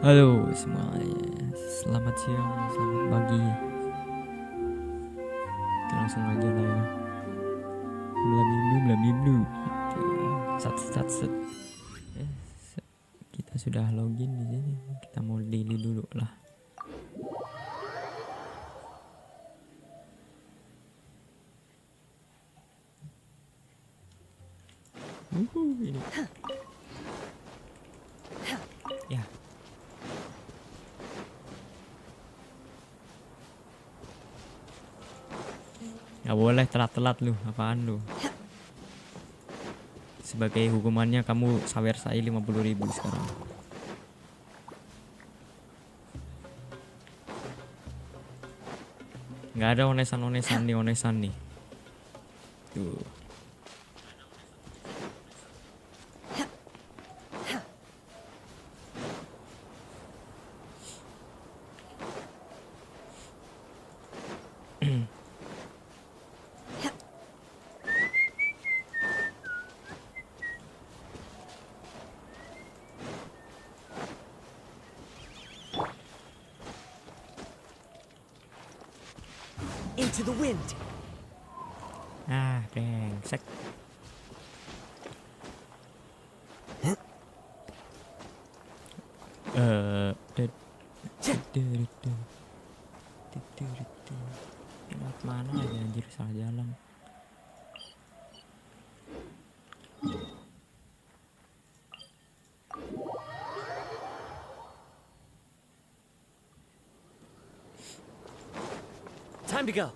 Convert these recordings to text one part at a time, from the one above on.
Halo semuanya, selamat siang, selamat pagi. Kita langsung aja lah ya. Blabiblu. Sat. Kita sudah login di sini. Kita mau daily dulu lah. Ini. Ya. Gak boleh telat-telat lu, apaan lu? Sebagai hukumannya kamu sawer saya 50.000 sekarang. Gak ada onesan nih. Tuh. Into the wind. Brengsek. Lewat mana aja anjir, salah jalan. Time to go.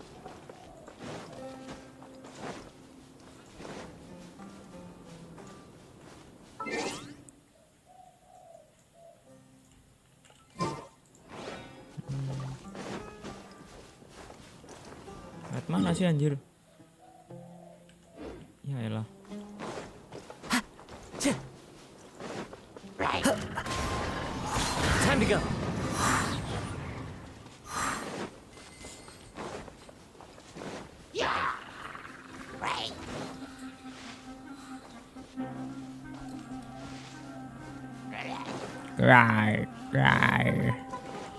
Lewat mana sih anjir? Ya elah. Time to go. Right.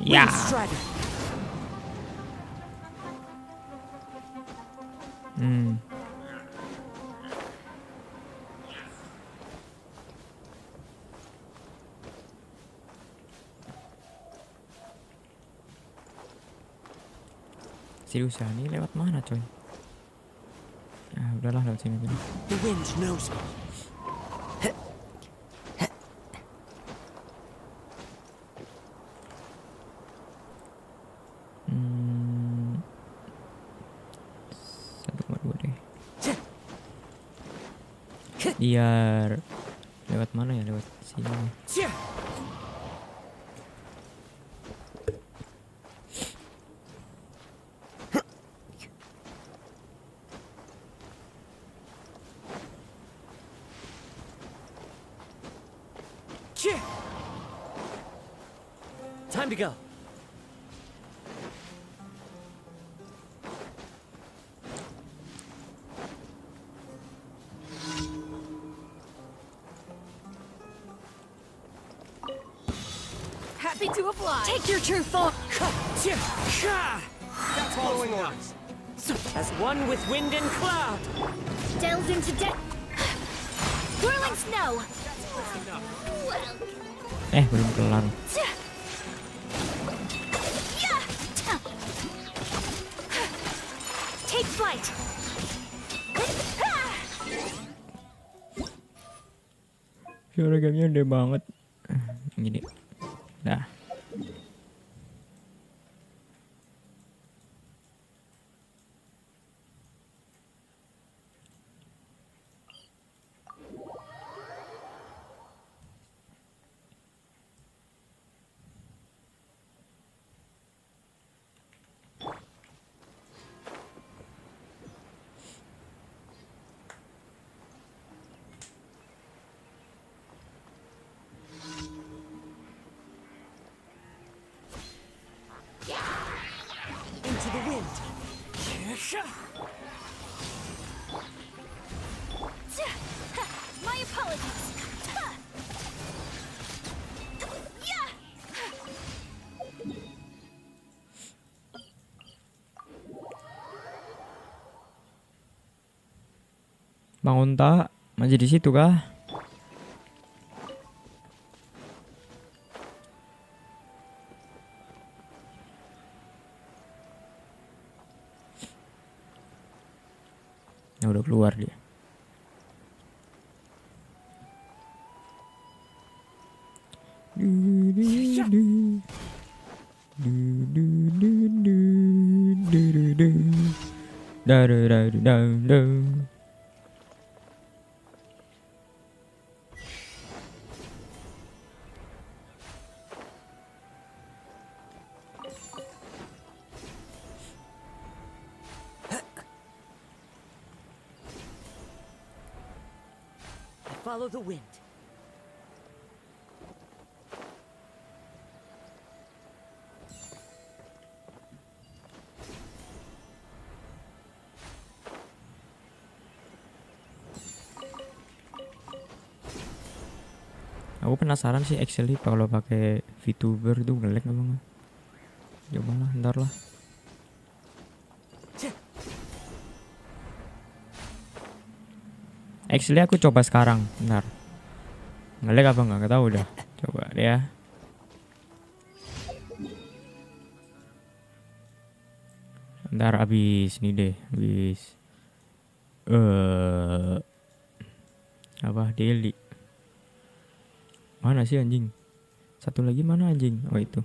Ya. Wind strider. Serius ya, ini lewat mana coy? Ya udahlah, lewat sini dulu. The wind knows me. Dua deh. Biar lewat mana ya? Lewat sini. Time to go. Happy to oblige. Take your true form. That's following orders. As one with wind and cloud. Delves into whirling snow. Belum kelar. Take flight. Suara gamenya gede banget. Gini. Dah. Into the wind. My apologies. Bang Unta masih di situ kah? Ya udah keluar dia. Follow the wind. Aku penasaran sih actually kalau pakai VTuber itu nge-lag apa enggak? Coba lah, ntar lah. Actually aku coba sekarang, bentar. Nge-lag apa enggak? Gak tahu udah. Coba deh ya. Ntar abis nih deh, abis apa daily. Mana sih anjing? Satu lagi mana anjing? Oh itu.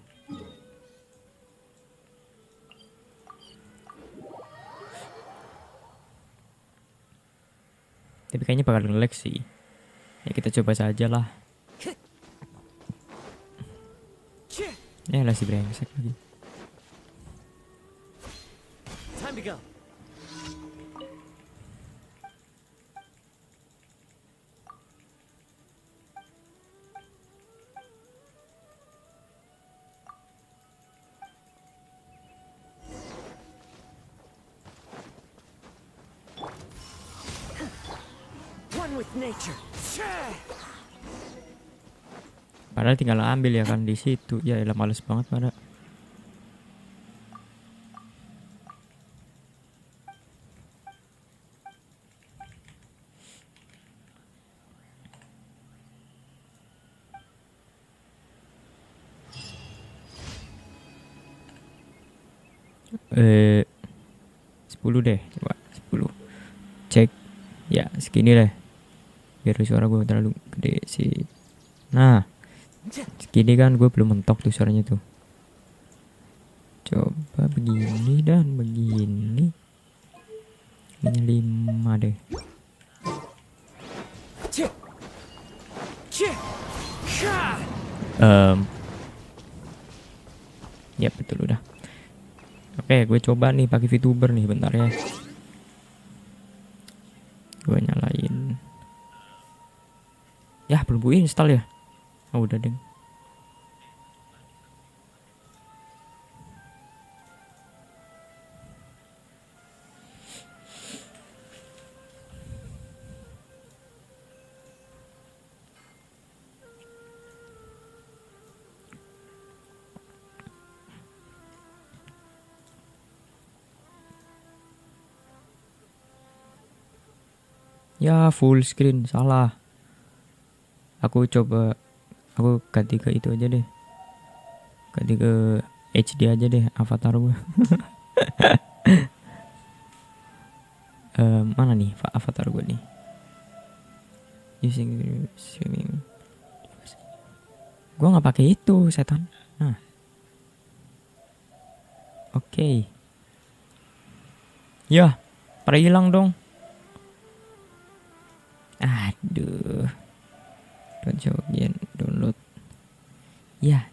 Tapi kayaknya bakal nge-lag sih. Ya kita coba saja lah. Ya lah si brengsek lagi. Time to go. One with nature. Padahal tinggal ambil ya kan di situ. Ya elah males banget pada. Eh 10 deh, coba 10. Cek. Ya, segini deh. Biar suara gue terlalu gede sih. Nah, segini kan gue belum mentok tuh suaranya tuh. Coba begini dan begini. Ini 5 deh. Ya betul udah. Oke, gue coba nih pakai VTuber nih bentar ya. Gue nyalain. Ya belum gue install ya. Oh udah deh. Ya full screen salah. Aku ganti ke itu aja deh. Ganti ke HD aja deh avatar gue. Mana nih avatar gue nih? Using streaming. Gue nggak pakai itu setan. Nah, oke. Ya, pada hilang dong. Aduh. Don't show again, download. Ya.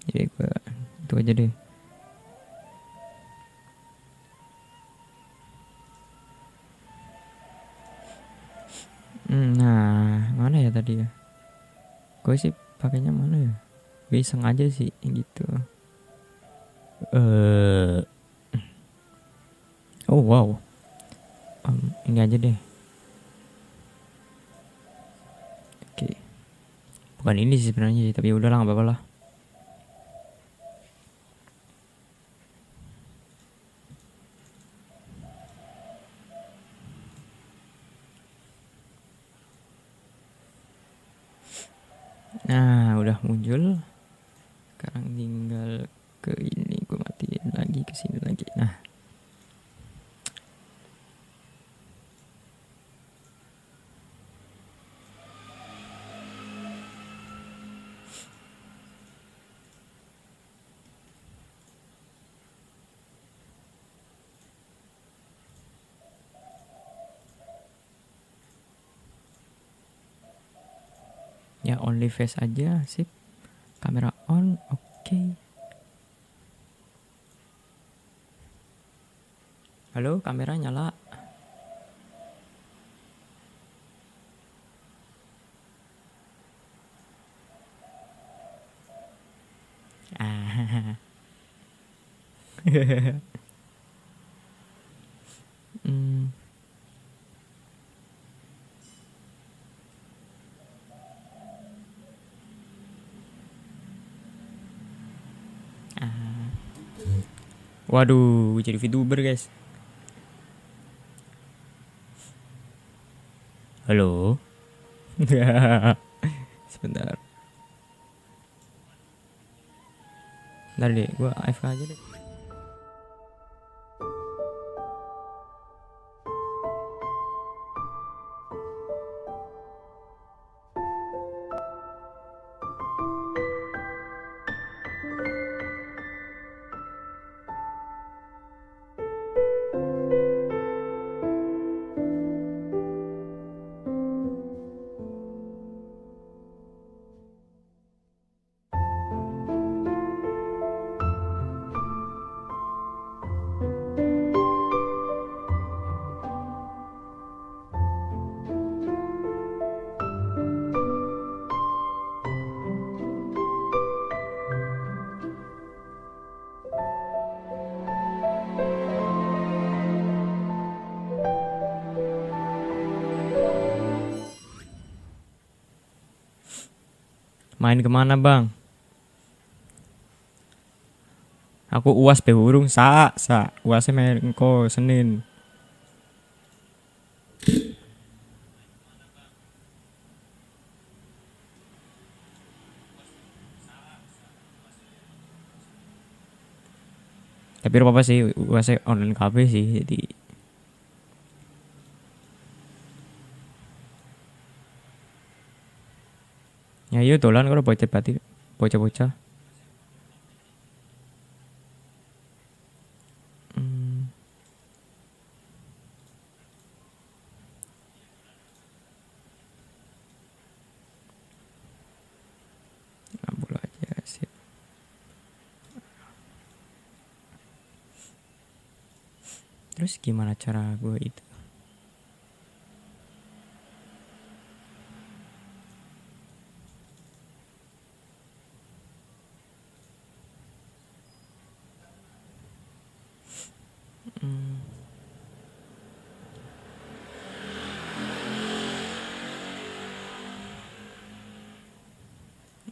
Jadi gue itu aja deh. Nah, mana ya tadi ya? Gue sih pakainya mana ya? Gue iseng aja sih gitu. Oh wow. Ini aja deh. Oke. Bukan ini sih sebenarnya sih, tapi udahlah nggak apa-apa lah. Nah, udah muncul. Sekarang tinggal ke ini, gue matiin lagi ke sini lagi. Nah, ya only face aja, sip. Kamera on, oke. Halo, kamera nyala. Ah. Hmm. Ah. Waduh, jadi VTuber guys. Halo. Sebentar. Ntar deh, gue AFK aja deh. Main kemana bang? Aku uas be urung sa uasnya main engko Senin. Tapi apa sih uasnya online cafe sih, jadi ya iya dolan kalau bocah-bocah. Hmm, ngambul aja sih. Terus gimana cara gue itu? Hmm,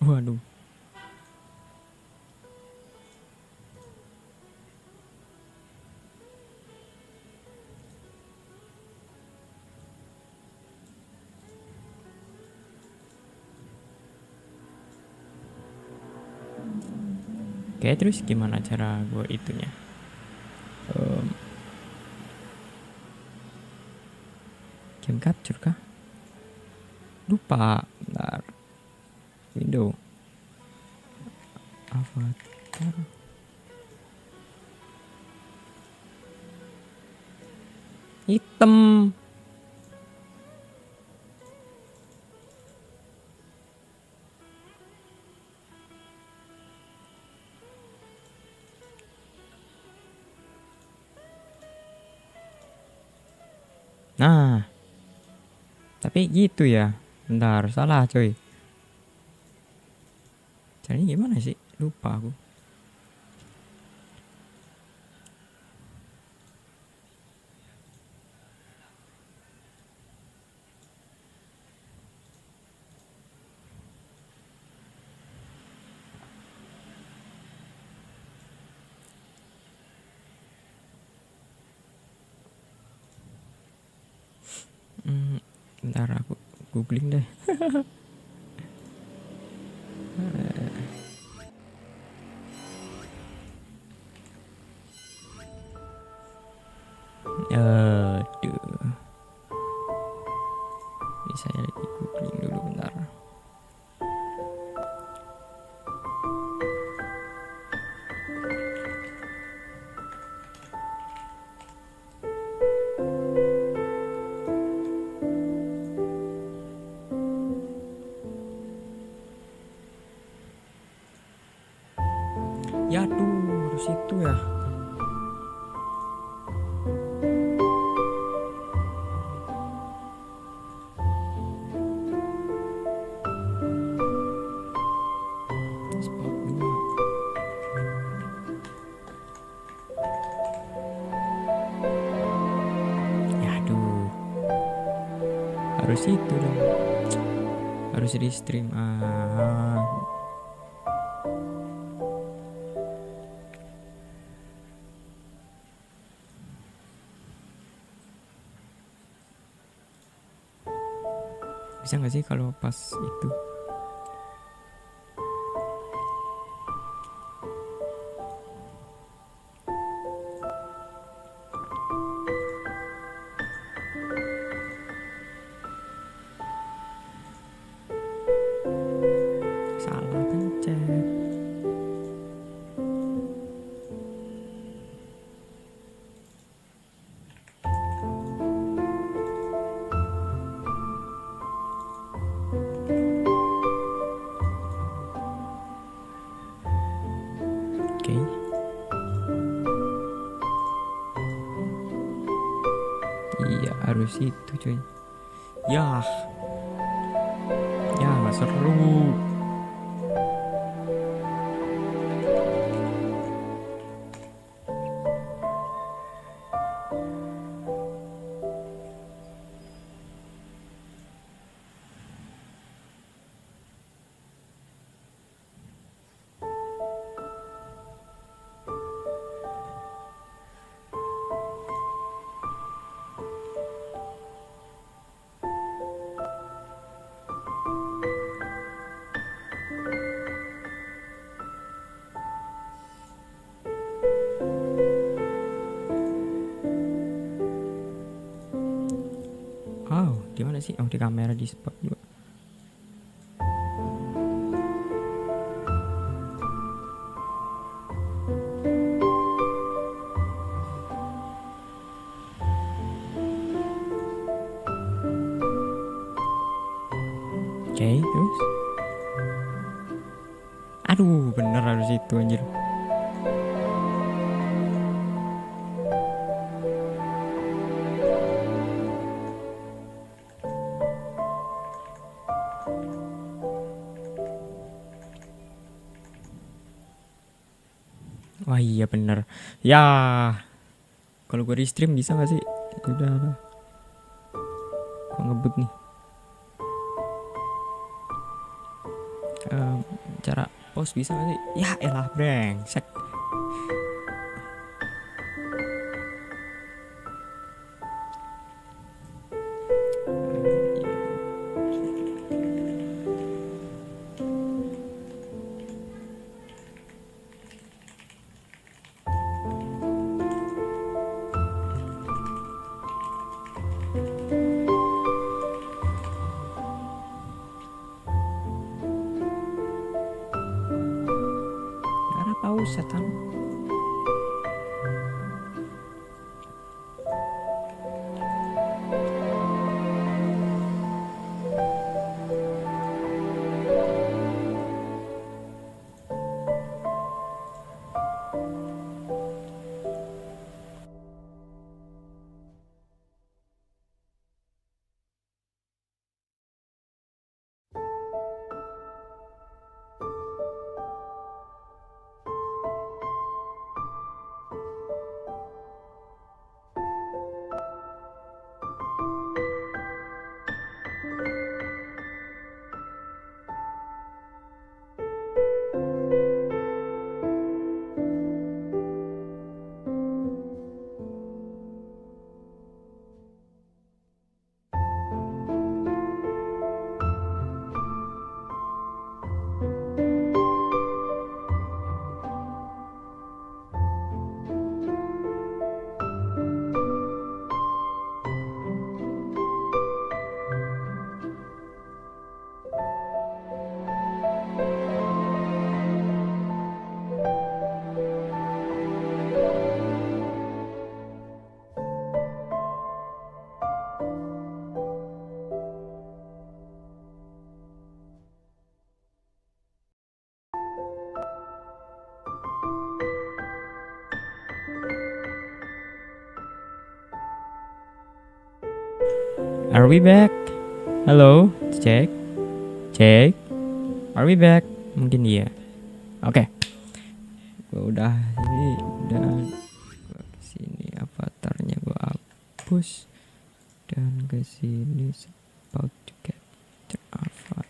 waduh. Oke, terus gimana cara gue itunya? Em, game capture kah? Lupa. Bentar. Window. Avatar. Hitam. Nah, tapi gitu ya. Bentar, salah coy. Caranya gimana sih? Lupa aku. Bentar aku googling deh. Ini saya lagi googling dulu bentar. Ya tuh, harus itu ya. Spot 2. Ya aduh. Harus itu dong. Harus di stream. Bisa nggak sih kalau pas itu? Salah pencet. Oke. Iya harus itu cuy. Ya seru. Oh, di mana sih? Oh, di kamera di spot 2. Oke, terus. Aduh, bener harus itu anjir. Wah iya bener. Ya, kalau gue di stream bisa gak sih? Udah lah. Kok ngebut nih? Cara pause bisa gak sih? Ya elah brengsek. Karena pause setan. Are we back? Halo, cek. Cek. Are we back? Mungkin iya. Oke. Gua udah ini dan gua kesini avatarnya gua hapus dan kesini about to capture avatar.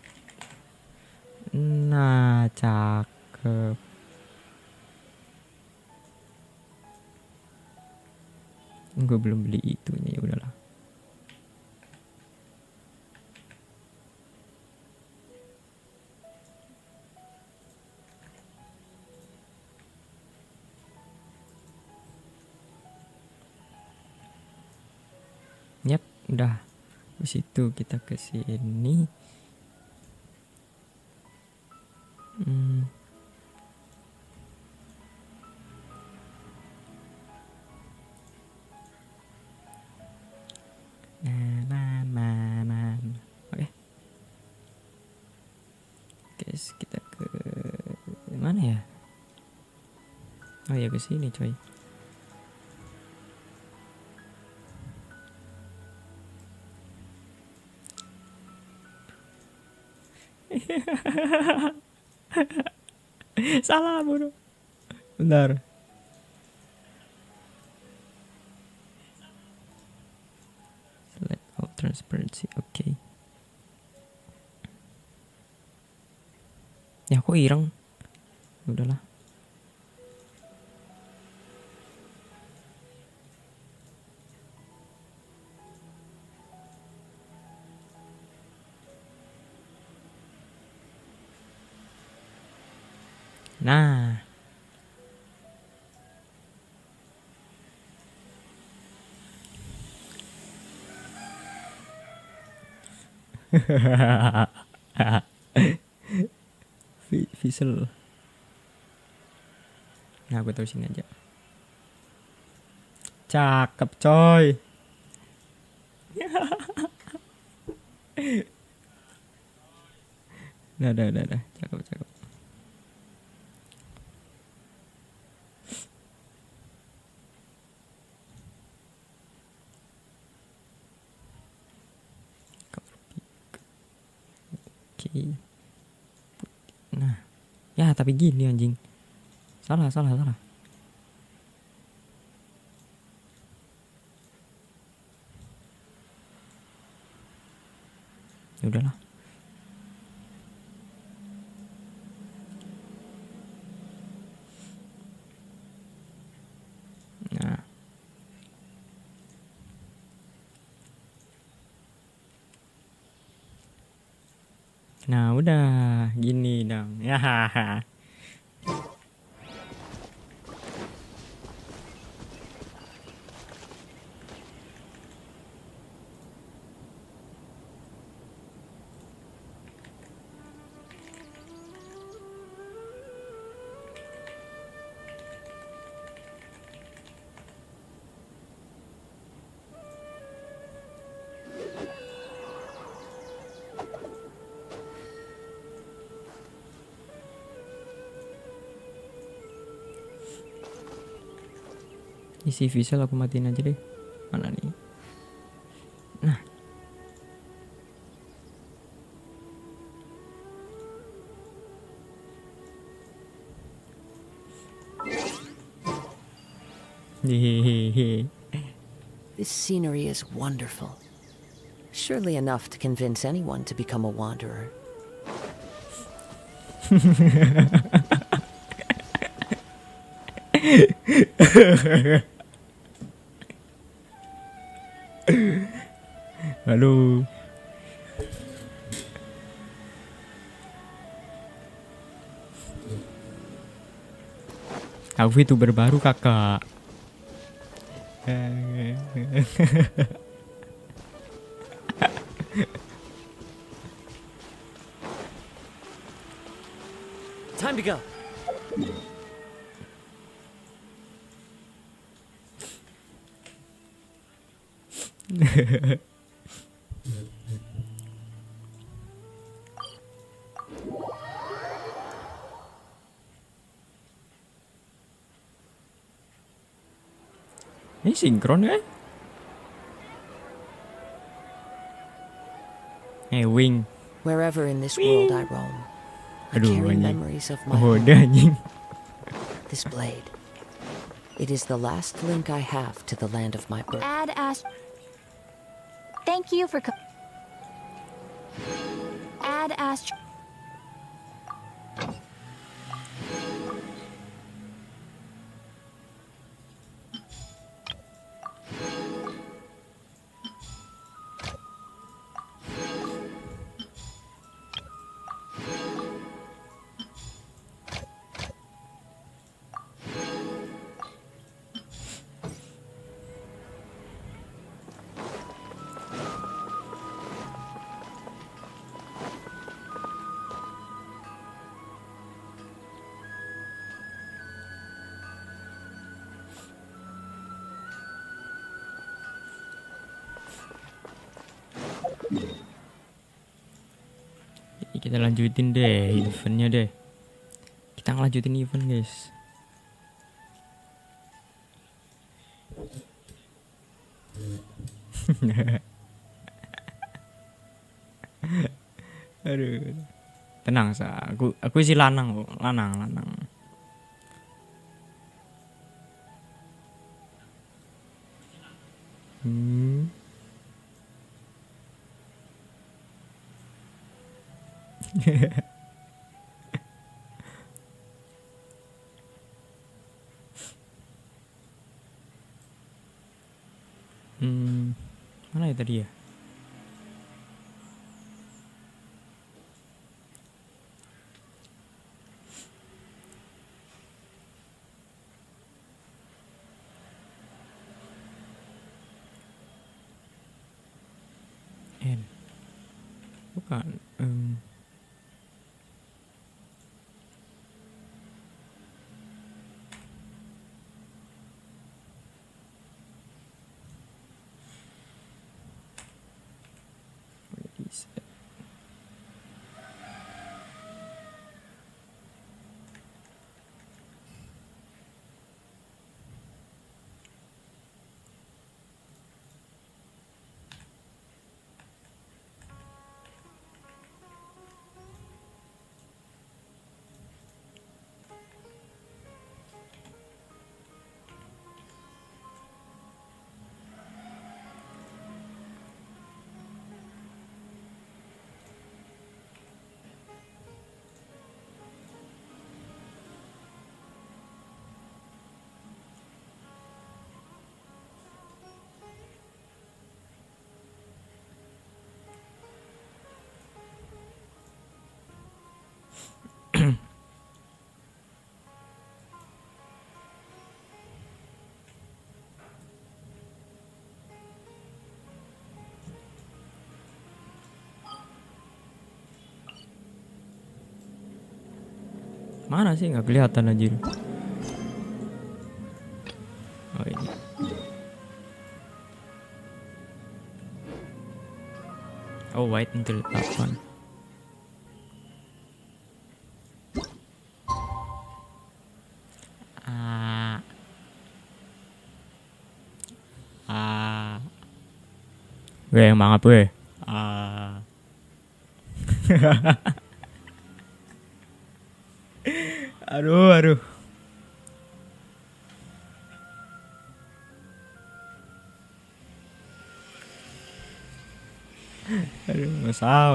Nah, cakep. Gue belum beli itunya, ya udahlah. Yap, udah. Habis itu kita ke sini. Oke. Guys, kita ke mana ya? Oh ya, ke sini, coy. Salah, bodoh. Bentar. Select all transparency. Oke. Ya, kok ireng? Udahlah. Nah. Visual. Nah, gue taruh sini aja. Cakep, coy. Dah. Cakep. Oke. Nah. Ya, tapi gini anjing. Salah. Ya udahlah. Nah, udah gini dong. Ya. Isi visual aku matiin aja deh. Mana nih? Nah. Hehehe. This scenery is wonderful. Surely enough to convince anyone to become a wanderer. Halo. Aku VTuber baru, kakak. Time to go. Ini sinkron ya? Wing. Wherever in this world I roam, I Aduh, carry anjing. memories of my Oh, home. udah anjing. This blade. It is the last link I have to the land of my birth. Add Ash. Thank you for. Add Ash. Kita lanjutin deh eventnya deh. Kita ngelanjutin event guys. Aduh. Tenang sa, aku isi lanang kok, lanang. Mana ya tadi ya? Bukan. Mana sih, nggak kelihatan anjir. Oh ini. Oh wait until 8. Weh, mangap weh. Aduh. Aduh, masa.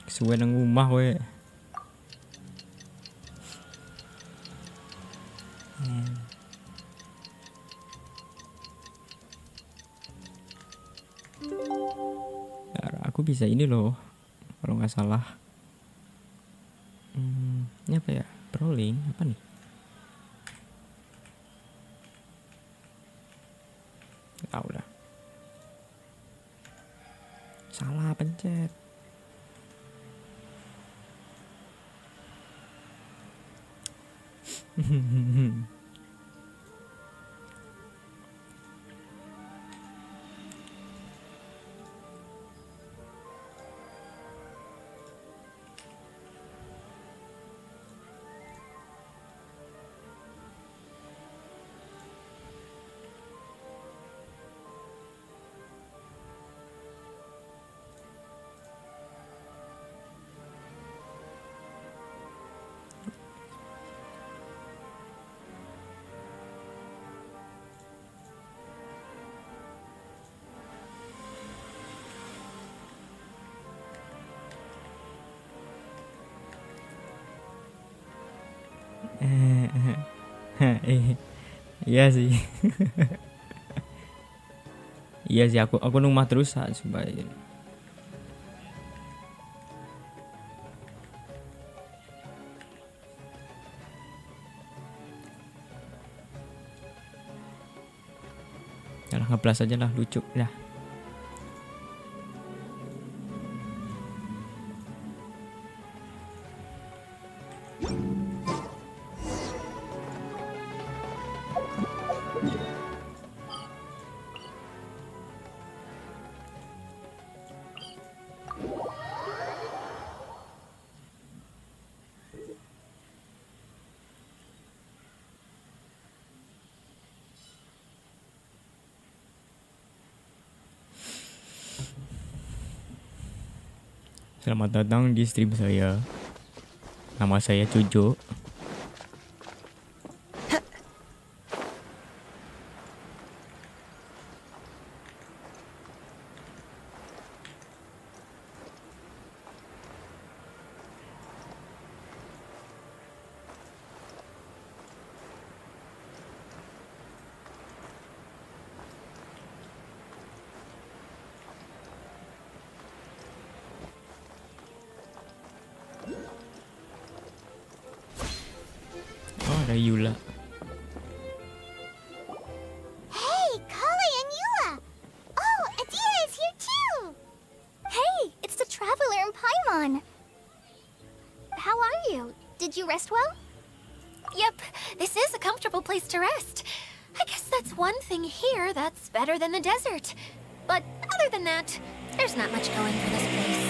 Kesuwen nang rumah weh. Aku bisa ini loh, kalau nggak salah. Ini apa ya? Prowling apa nih? Nggak tahu dah. Salah pencet. Iya sih. Iya sih, aku numah terus supaya yalah, ngeblas aja lah, lucu dah. Selamat datang di stream saya. Nama saya Cujo. Oh, ada Yula. Hey, Kale and Eula! Oh, Adia is here too! Hey, it's the Traveler and Paimon! How are you? Did you rest well? Yep, this is a comfortable place to rest. I guess that's one thing here that's better than the desert. But other than that, there's not much going for this place.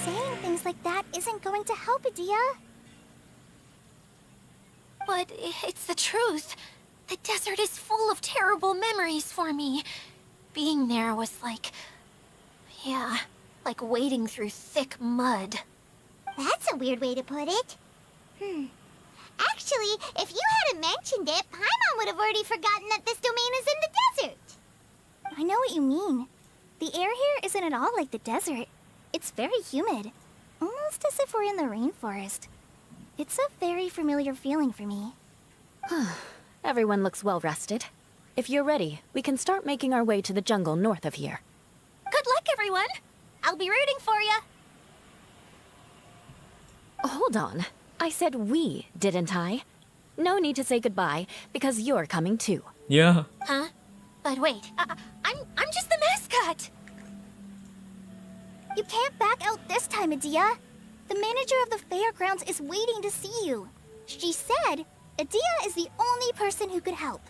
Saying things like that isn't going to help, Adia. But it's the truth. The desert is full of terrible memories for me. Being there was like... yeah, like wading through thick mud. That's a weird way to put it. Actually, if you hadn't mentioned it, Paimon would have already forgotten that this domain is in the desert. I know what you mean. The air here isn't at all like the desert. It's very humid. Almost as if we're in the rainforest. It's a very familiar feeling for me. Everyone looks well rested. If you're ready, we can start making our way to the jungle north of here. Good luck, everyone. I'll be rooting for you. Hold on. I said we, didn't I? No need to say goodbye, because you're coming too. Ya. Huh? But wait, I'm just the mascot. You can't back out this time, Adia. The manager of the fairgrounds is waiting to see you. She said Adia is the only person who could help.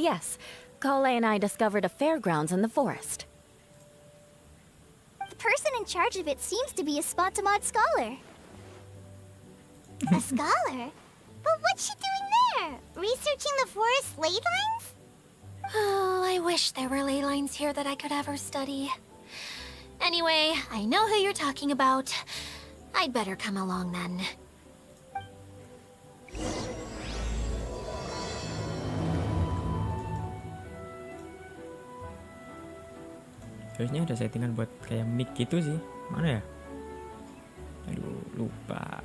Yes, Kale and I discovered a fairgrounds in the forest. The person in charge of it seems to be a Spontamod scholar. A scholar? But what's she doing there? Researching the forest ley lines? Oh, I wish there were ley lines here that I could ever study. Anyway, I know who you're talking about. I'd better come along then. Harusnya ada settingan buat kayak mic gitu sih. Mana ya? Aduh, lupa.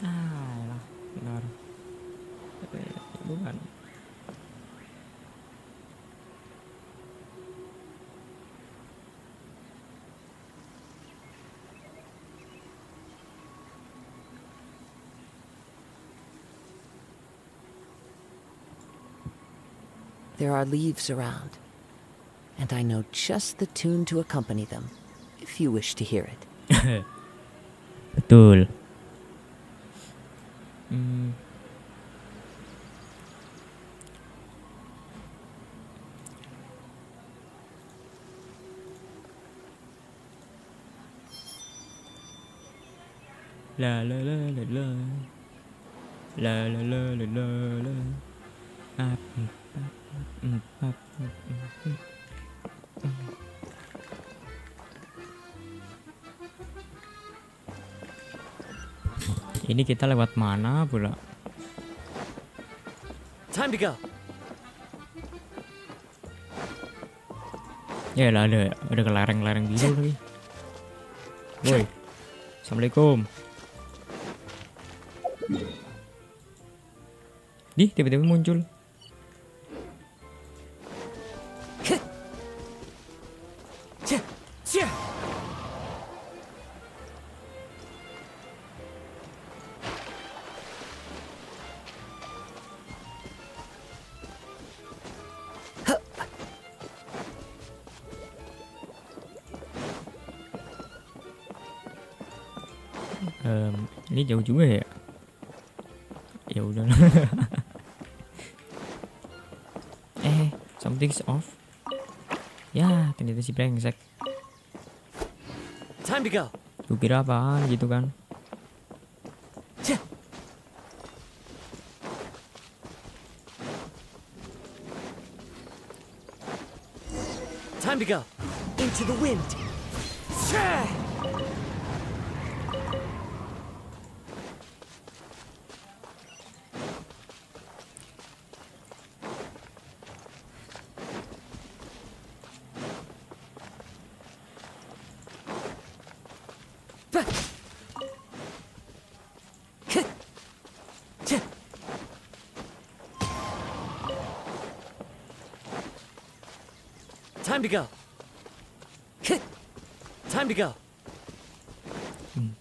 Lah, benar. Bukan. There are leaves around, and I know just the tune to accompany them, if you wish to hear it. Betul. La la la la la. La la la la la la. Ini kita lewat mana pula? Time to go. Ya lah, ada kelereng-lereng biru lagi. Woi, assalamualaikum. Nih, tiba-tiba muncul. Ini jauh juga ya. Ya udah. Something's off. Ya, ternyata si brengsek. Time to go. Gue kira apaan gitu kan. Time to go. Into the wind. Time to go. Time to go.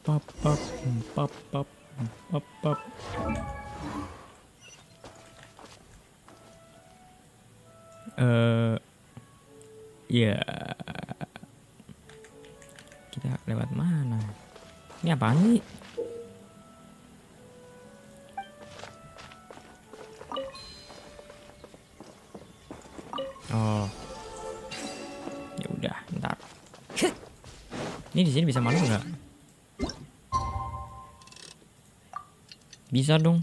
Pop pop pop pop pop pop. Ya. Kita lewat mana? Ini apaan nih? Oh. Ya udah, ntar. Ini di sini bisa malu nggak? Bisa dong.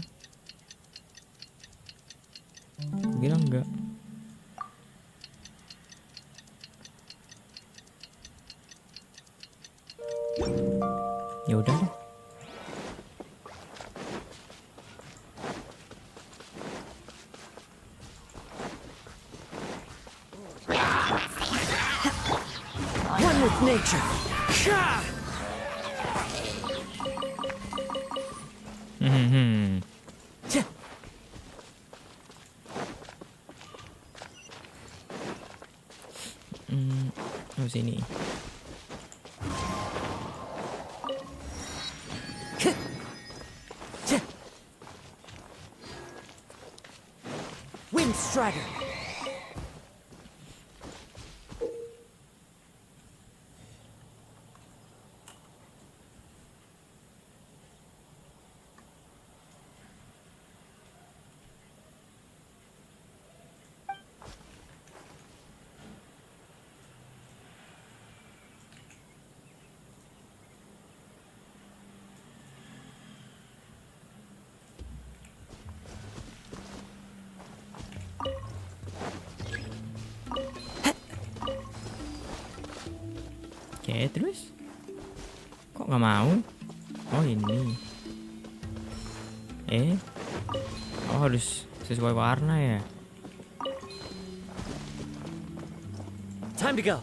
Gua bilang enggak. Ya udah deh. One with nature. Oh sini. Wind strider. Oke, terus kok nggak mau? Oh ini. Oh harus sesuai warna ya. Time to go.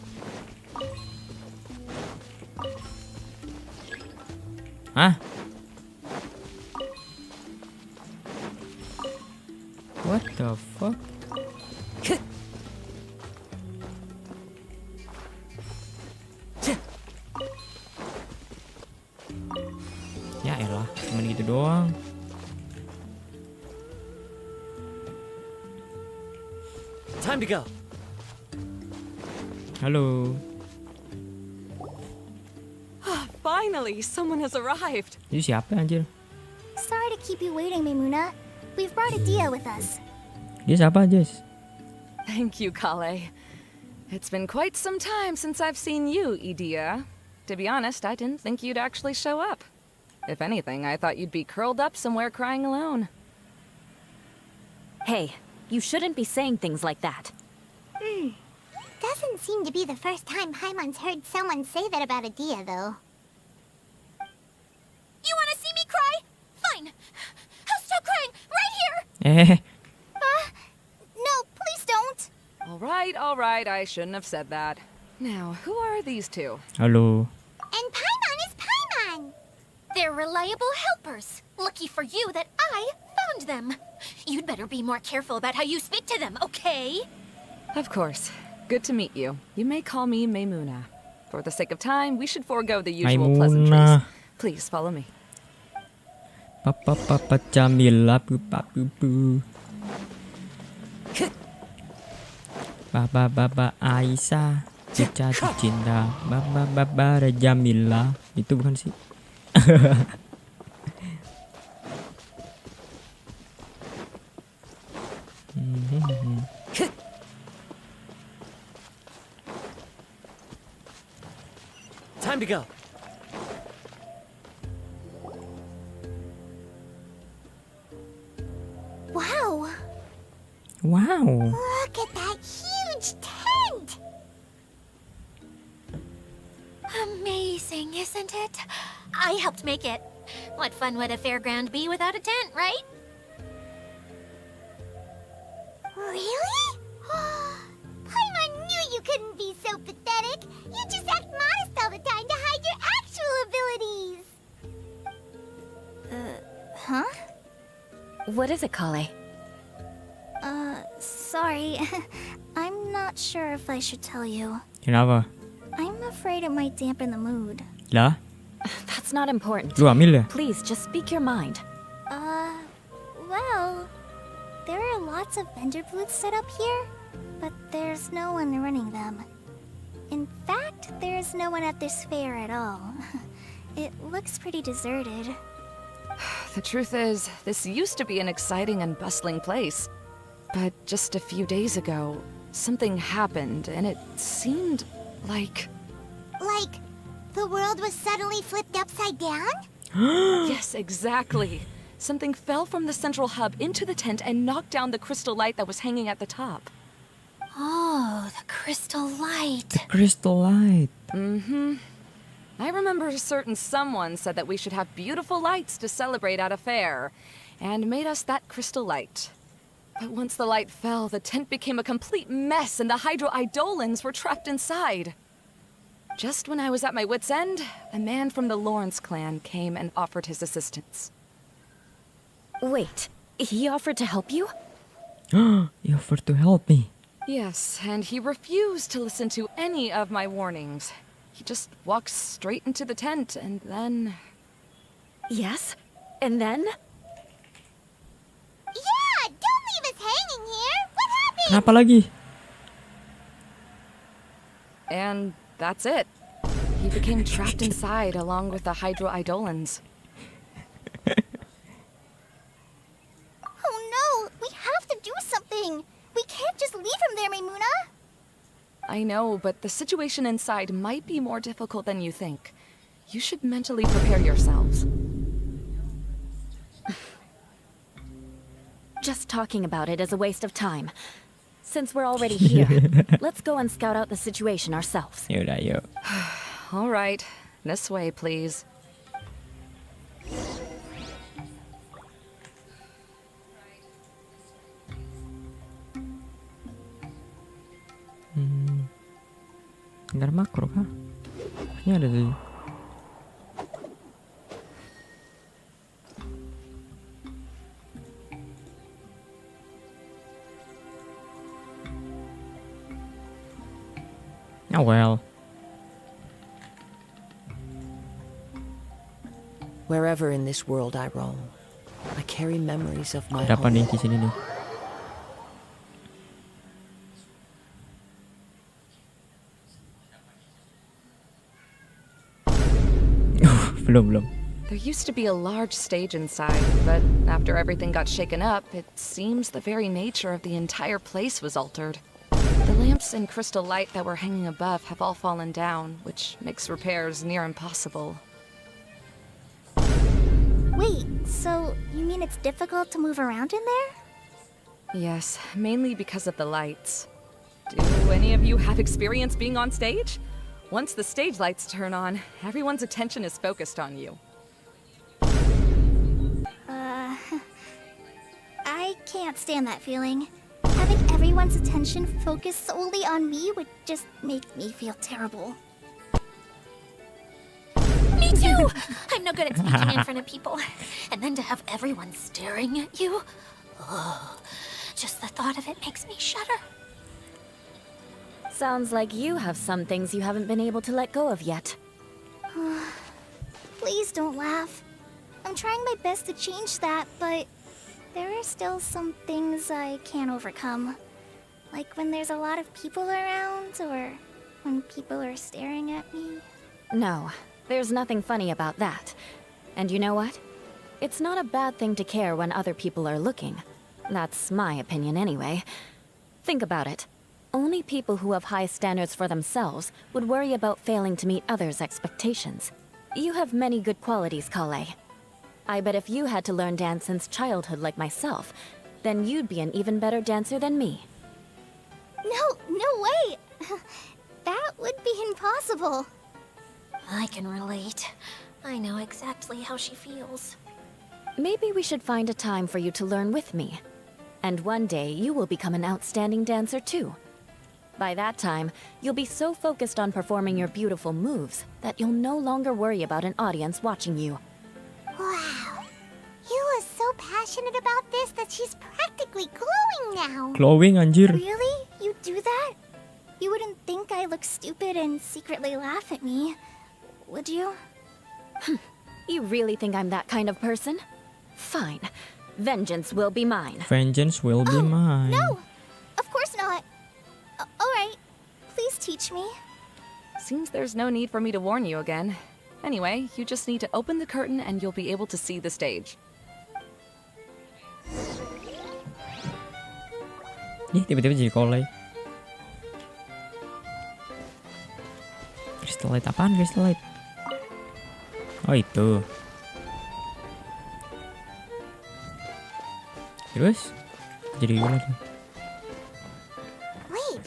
Hah? What the fuck? Ya elah, cuman gitu doang. Time to go. Halo. Finally, someone has arrived. Itu siapa anjir? Sorry to keep you waiting, Maimuna. We've brought a Dia with us. Dia siapa, Jess? Thank you, Kale. It's been quite some time since I've seen you, Idia. To be honest, I didn't think you'd actually show up. If anything, I thought you'd be curled up somewhere crying alone. Hey, you shouldn't be saying things like that. Doesn't seem to be the first time Paimon's heard someone say that about a Dia, though. You want to see me cry? Fine. I'll stop crying right here. Eh, all right, I shouldn't have said that. Now, who are these two? Halo. And Paimon is Paimon! They're reliable helpers. Lucky for you that I found them. You'd better be more careful about how you speak to them, okay? Of course. Good to meet you. You may call me Maymuna. For the sake of time, we should forego the usual pleasantries. Maymuna. Please follow me. Papa Jamila bu. Baba Aisyah. Cica Cinta. Baba Jamila. Itu bukan sih? Time to go. Wow! Wow. Look at that huge tent! Amazing, isn't it? I helped make it. What fun would a fairground be without a tent, right? Really? Paimon knew you couldn't be so pathetic. You just act modest all the time to hide your actual abilities. Huh? What is it, Kale? Sorry. I'm not sure if I should tell you. Kenapa? I'm afraid it might dampen the mood. Lah? That's not important. Lu ambil ya? Please, just speak your mind. Well, there are lots of vendor booths set up here, but there's no one running them. In fact, there's no one at this fair at all. It looks pretty deserted. The truth is, this used to be an exciting and bustling place. But just a few days ago, something happened, and it seemed like... Like, the world was suddenly flipped upside down? Yes, exactly. Something fell from the central hub into the tent and knocked down the crystal light that was hanging at the top. Oh, the crystal light. Crystal light. Mm-hmm. I remember a certain someone said that we should have beautiful lights to celebrate at a fair, and made us that crystal light. But once the light fell, the tent became a complete mess and the Hydro-Eidolons were trapped inside. Just when I was at my wit's end, a man from the Lawrence clan came and offered his assistance. Wait, he offered to help you? You offered to help me. Yes, and he refused to listen to any of my warnings. He just walked straight into the tent and then... Yes? And then? Yeah, don't leave us hanging here! What happened? Kenapa lagi? And that's it. He became trapped inside along with the Hydro-Eidolons. Oh no! We have to do something! We can't just leave him there, Maymuna! I know, but the situation inside might be more difficult than you think. You should mentally prepare yourselves. Just talking about it is a waste of time. Since we're already here, let's go and scout out the situation ourselves. Yaudah, yuk. All right, this way, please. Nggak ada makro kah? Ini ada tuh. Oh well. Wherever in this world I roam, I carry memories of my Ada apa home. nih di sini nih? Belum. There used to be a large stage inside, but after everything got shaken up, it seems the very nature of the entire place was altered. The lamps and crystal light that were hanging above have all fallen down, which makes repairs near impossible. Wait, so you mean it's difficult to move around in there? Yes, mainly because of the lights. Do any of you have experience being on stage? Once the stage lights turn on, everyone's attention is focused on you. I can't stand that feeling. Having everyone everyone's attention focused solely on me would just make me feel terrible. Me too! I'm no good at speaking in front of people. And then to have everyone staring at you. Oh, just the thought of it makes me shudder. Sounds like you have some things you haven't been able to let go of yet. Please don't laugh. I'm trying my best to change that, but there are still some things I can't overcome. Like when there's a lot of people around, or when people are staring at me. No, there's nothing funny about that. And you know what? It's not a bad thing to care when other people are looking. That's my opinion anyway. Think about it. Only people who have high standards for themselves would worry about failing to meet others' expectations. You have many good qualities, Kale. I bet if you had to learn dance since childhood like myself, then you'd be an even better dancer than me. No way! That would be impossible. I can relate. I know exactly how she feels. Maybe we should find a time for you to learn with me. And one day, you will become an outstanding dancer too. By that time, you'll be so focused on performing your beautiful moves that you'll no longer worry about an audience watching you. Wow. Yula's so passionate about this that she's practically glowing now. Glowing anjir. Really? You do that? You wouldn't think I look stupid and secretly laugh at me, would you? You really think I'm that kind of person? Fine. Vengeance will be mine. Vengeance will be mine. No! Of course not. Alright. Please teach me. Seems there's no need for me to warn you again. Anyway, you just need to open the curtain and you'll be able to see the stage. Ih, tiba-tiba jadi kolej. Crystalite apaan crystalite? Oh itu. Terus jadi gimana tuh? Wait.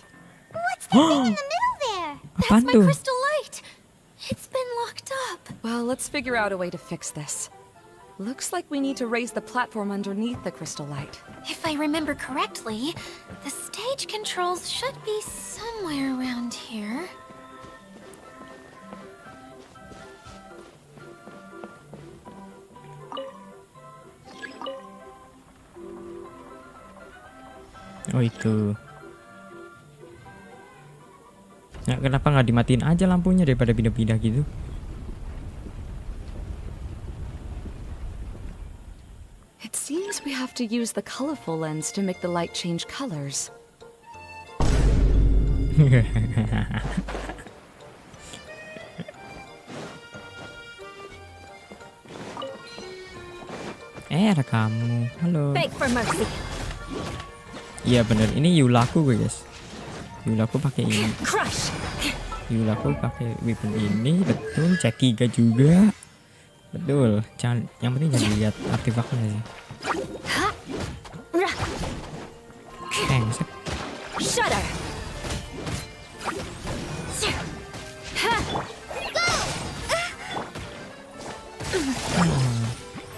What's the thing in the middle there? Apaan That's my tuh? crystal light! It's been locked up. Well, let's figure out a way to fix this. Looks like we need to raise the platform underneath the crystal light. If I remember correctly, the stage controls should be somewhere around here. Oh itu. Ya, kenapa nggak dimatiin aja lampunya daripada pindah-pindah gitu? It seems we have to use the colorful lens to make the light change colors. Ada kamu. Halo. Beg for mercy. Iya bener, ini Yulaku guys. Yulaku pakai ini. Crush. Yulaku pakai weapon ini, betul. Cekiga juga. Betul. Jangan, yang penting jangan lihat artefaknya sih. Set. Shudder.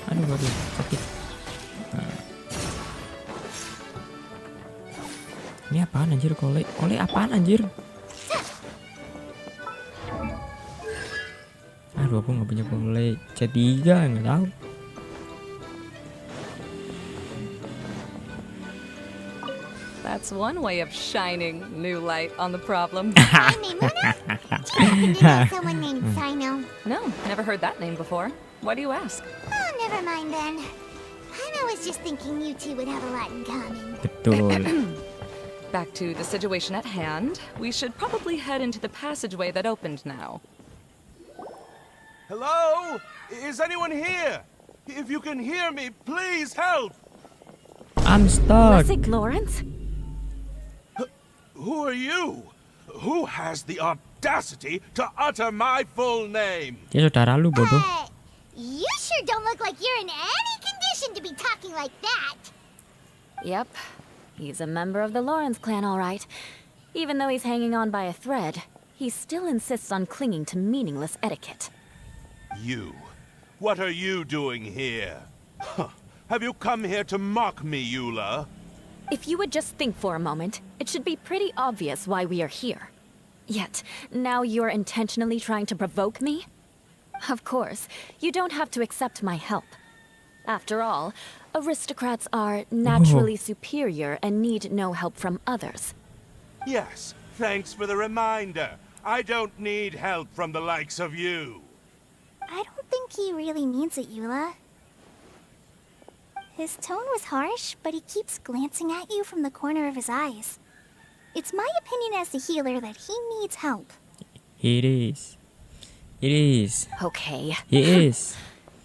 Aduh, sakit. Ini apaan anjir, kole apaan anjir? Aduh, aku nggak punya kole C3, nggak tahu. That's one way of shining new light on the problem. Hi, Maimuna. Do you happen to know someone named Sino? No, never heard that name before. Why do you ask? Oh, never mind then. Paimon was just thinking you two would have a lot in common. Betul. Back to the situation at hand. We should probably head into the passageway that opened now. Hello? Is anyone here? If you can hear me, please help! I'm stuck. Classic Lawrence? Who are you? Who has the audacity to utter my full name? Dia saudara lu bodoh. You sure don't look like you're in any condition to be talking like that. Yep. He's a member of the Lawrence clan, all right. Even though he's hanging on by a thread, he still insists on clinging to meaningless etiquette. You. What are you doing here? Huh. Have you come here to mock me, Eula? If you would just think for a moment, it should be pretty obvious why we are here. Yet, now you're intentionally trying to provoke me? Of course, you don't have to accept my help. After all, aristocrats are naturally superior and need no help from others. Yes, thanks for the reminder. I don't need help from the likes of you. I don't think he really means it, Eula. His tone was harsh, but he keeps glancing at you from the corner of his eyes. It's my opinion as the healer that he needs help. It is. It is. Okay. It is.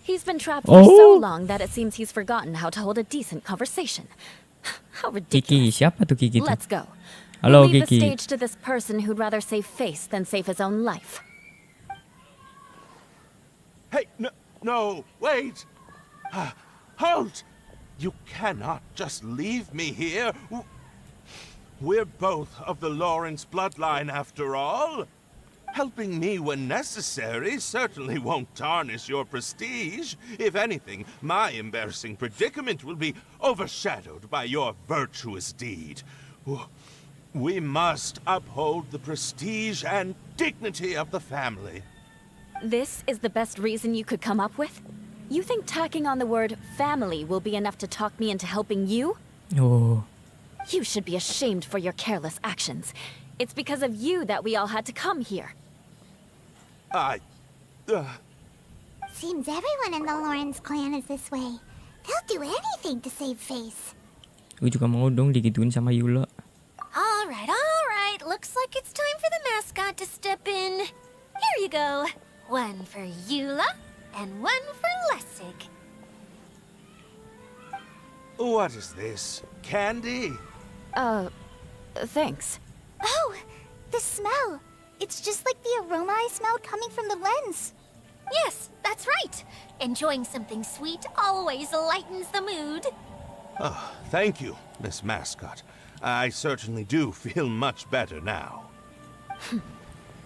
He's been trapped for so Oh. long that it seems he's forgotten how to hold a decent conversation. How Kiki, ridiculous. siapa tuh Kiki tuh? Let's go. Halo We'll leave the Kiki. stage to this person who'd rather save face than save his own life. Hey, no, wait! Halt! You cannot just leave me here. We're both of the Lawrence bloodline after all. Helping me when necessary certainly won't tarnish your prestige. If anything, my embarrassing predicament will be overshadowed by your virtuous deed. We must uphold the prestige and dignity of the family. This is the best reason you could come up with? You think tacking on the word family will be enough to talk me into helping you? Oh. You should be ashamed for your careless actions. It's because of you that we all had to come here. Seems everyone in the Lawrence clan is this way. They'll do anything to save face. Gue juga mau dong digituin sama Eula. All right. Looks like it's time for the mascot to step in. Here you go. One for Eula, and one for Lessig. What is this? Candy? Thanks. Oh, the smell. It's just like the aroma I smelled coming from the lens. Yes, that's right. Enjoying something sweet always lightens the mood. Oh, thank you, Miss Mascot. I certainly do feel much better now.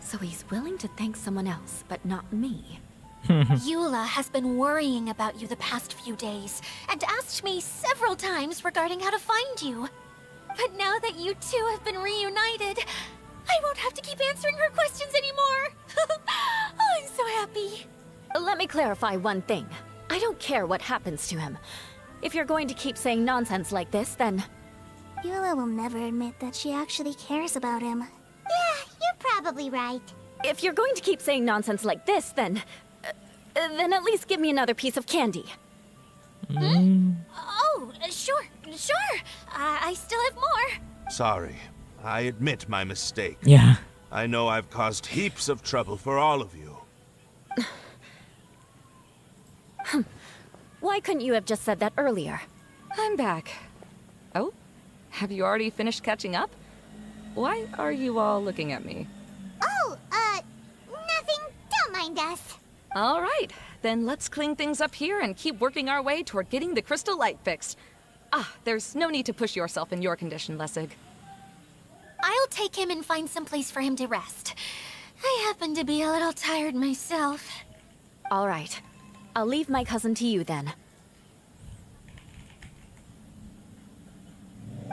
So he's willing to thank someone else, but not me. Eula has been worrying about you the past few days and asked me several times regarding how to find you. But now that you two have been reunited, I won't have to keep answering her questions anymore. Oh, I'm so happy. Let me clarify one thing. I don't care what happens to him. If you're going to keep saying nonsense like this, then... Eula will never admit that she actually cares about him. Yeah, you're probably right. If you're going to keep saying nonsense like this, then at least give me another piece of candy. Oh, sure. I still have more. Sorry, I admit my mistake. Yeah. I know I've caused heaps of trouble for all of you. Why couldn't you have just said that earlier? I'm back. Oh, have you already finished catching up? Why are you all looking at me? Oh, nothing. Don't mind us. All right, then let's clean things up here and keep working our way toward getting the crystal light fixed. There's no need to push yourself in your condition, Lessig. I'll take him and find some place for him to rest. I happen to be a little tired myself. All right. I'll leave my cousin to you then.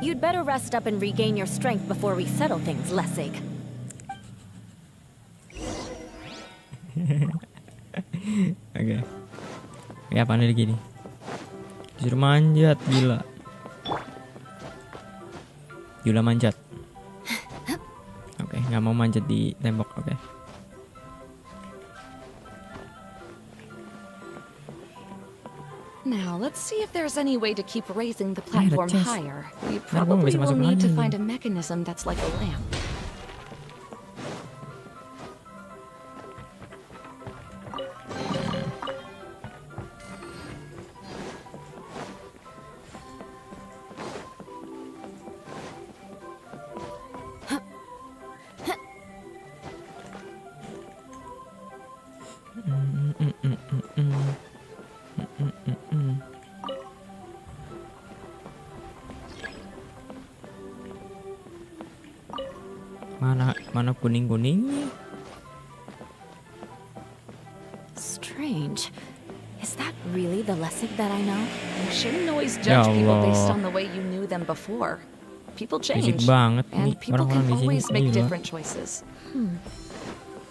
You'd better rest up and regain your strength before we settle things, Lessig. Oke. Ya apa lagi nih? Disuruh manjat, gila. Eula manjat. Oke, nggak mau manjat di tembok, oke. Now, let's see if there's any way to keep raising the platform chest. higher. We Kenapa nggak probably bisa will masuk need to lagi? find a mechanism that's like a lamp. Mana kuning-kuningnya? Strange. Is that really the Lessig that I know? You shouldn't always judge Ya people based Allah. on the way you knew them before. People Berisik change, banget and nih people orang-orang can di sini. always make Gila. different choices.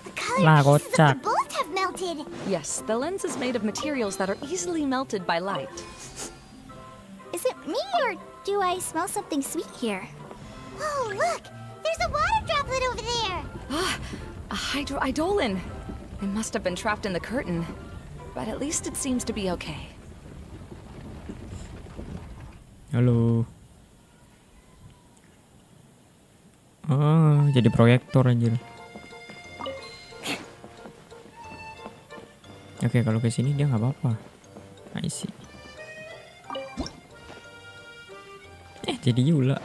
The color Lah, pieces of kocak. the bolt have melted. Yes, the lens is made of materials that are easily melted by light. Is it me or do I smell something sweet here? Oh, look! There's a water droplet over there! A hydroidolin. It must have been trapped in the curtain. But at least it seems to be okay. Halo. Oh, jadi proyektor anjir. Oke, kalau ke sini dia nggak apa-apa. I see. Jadi Yula.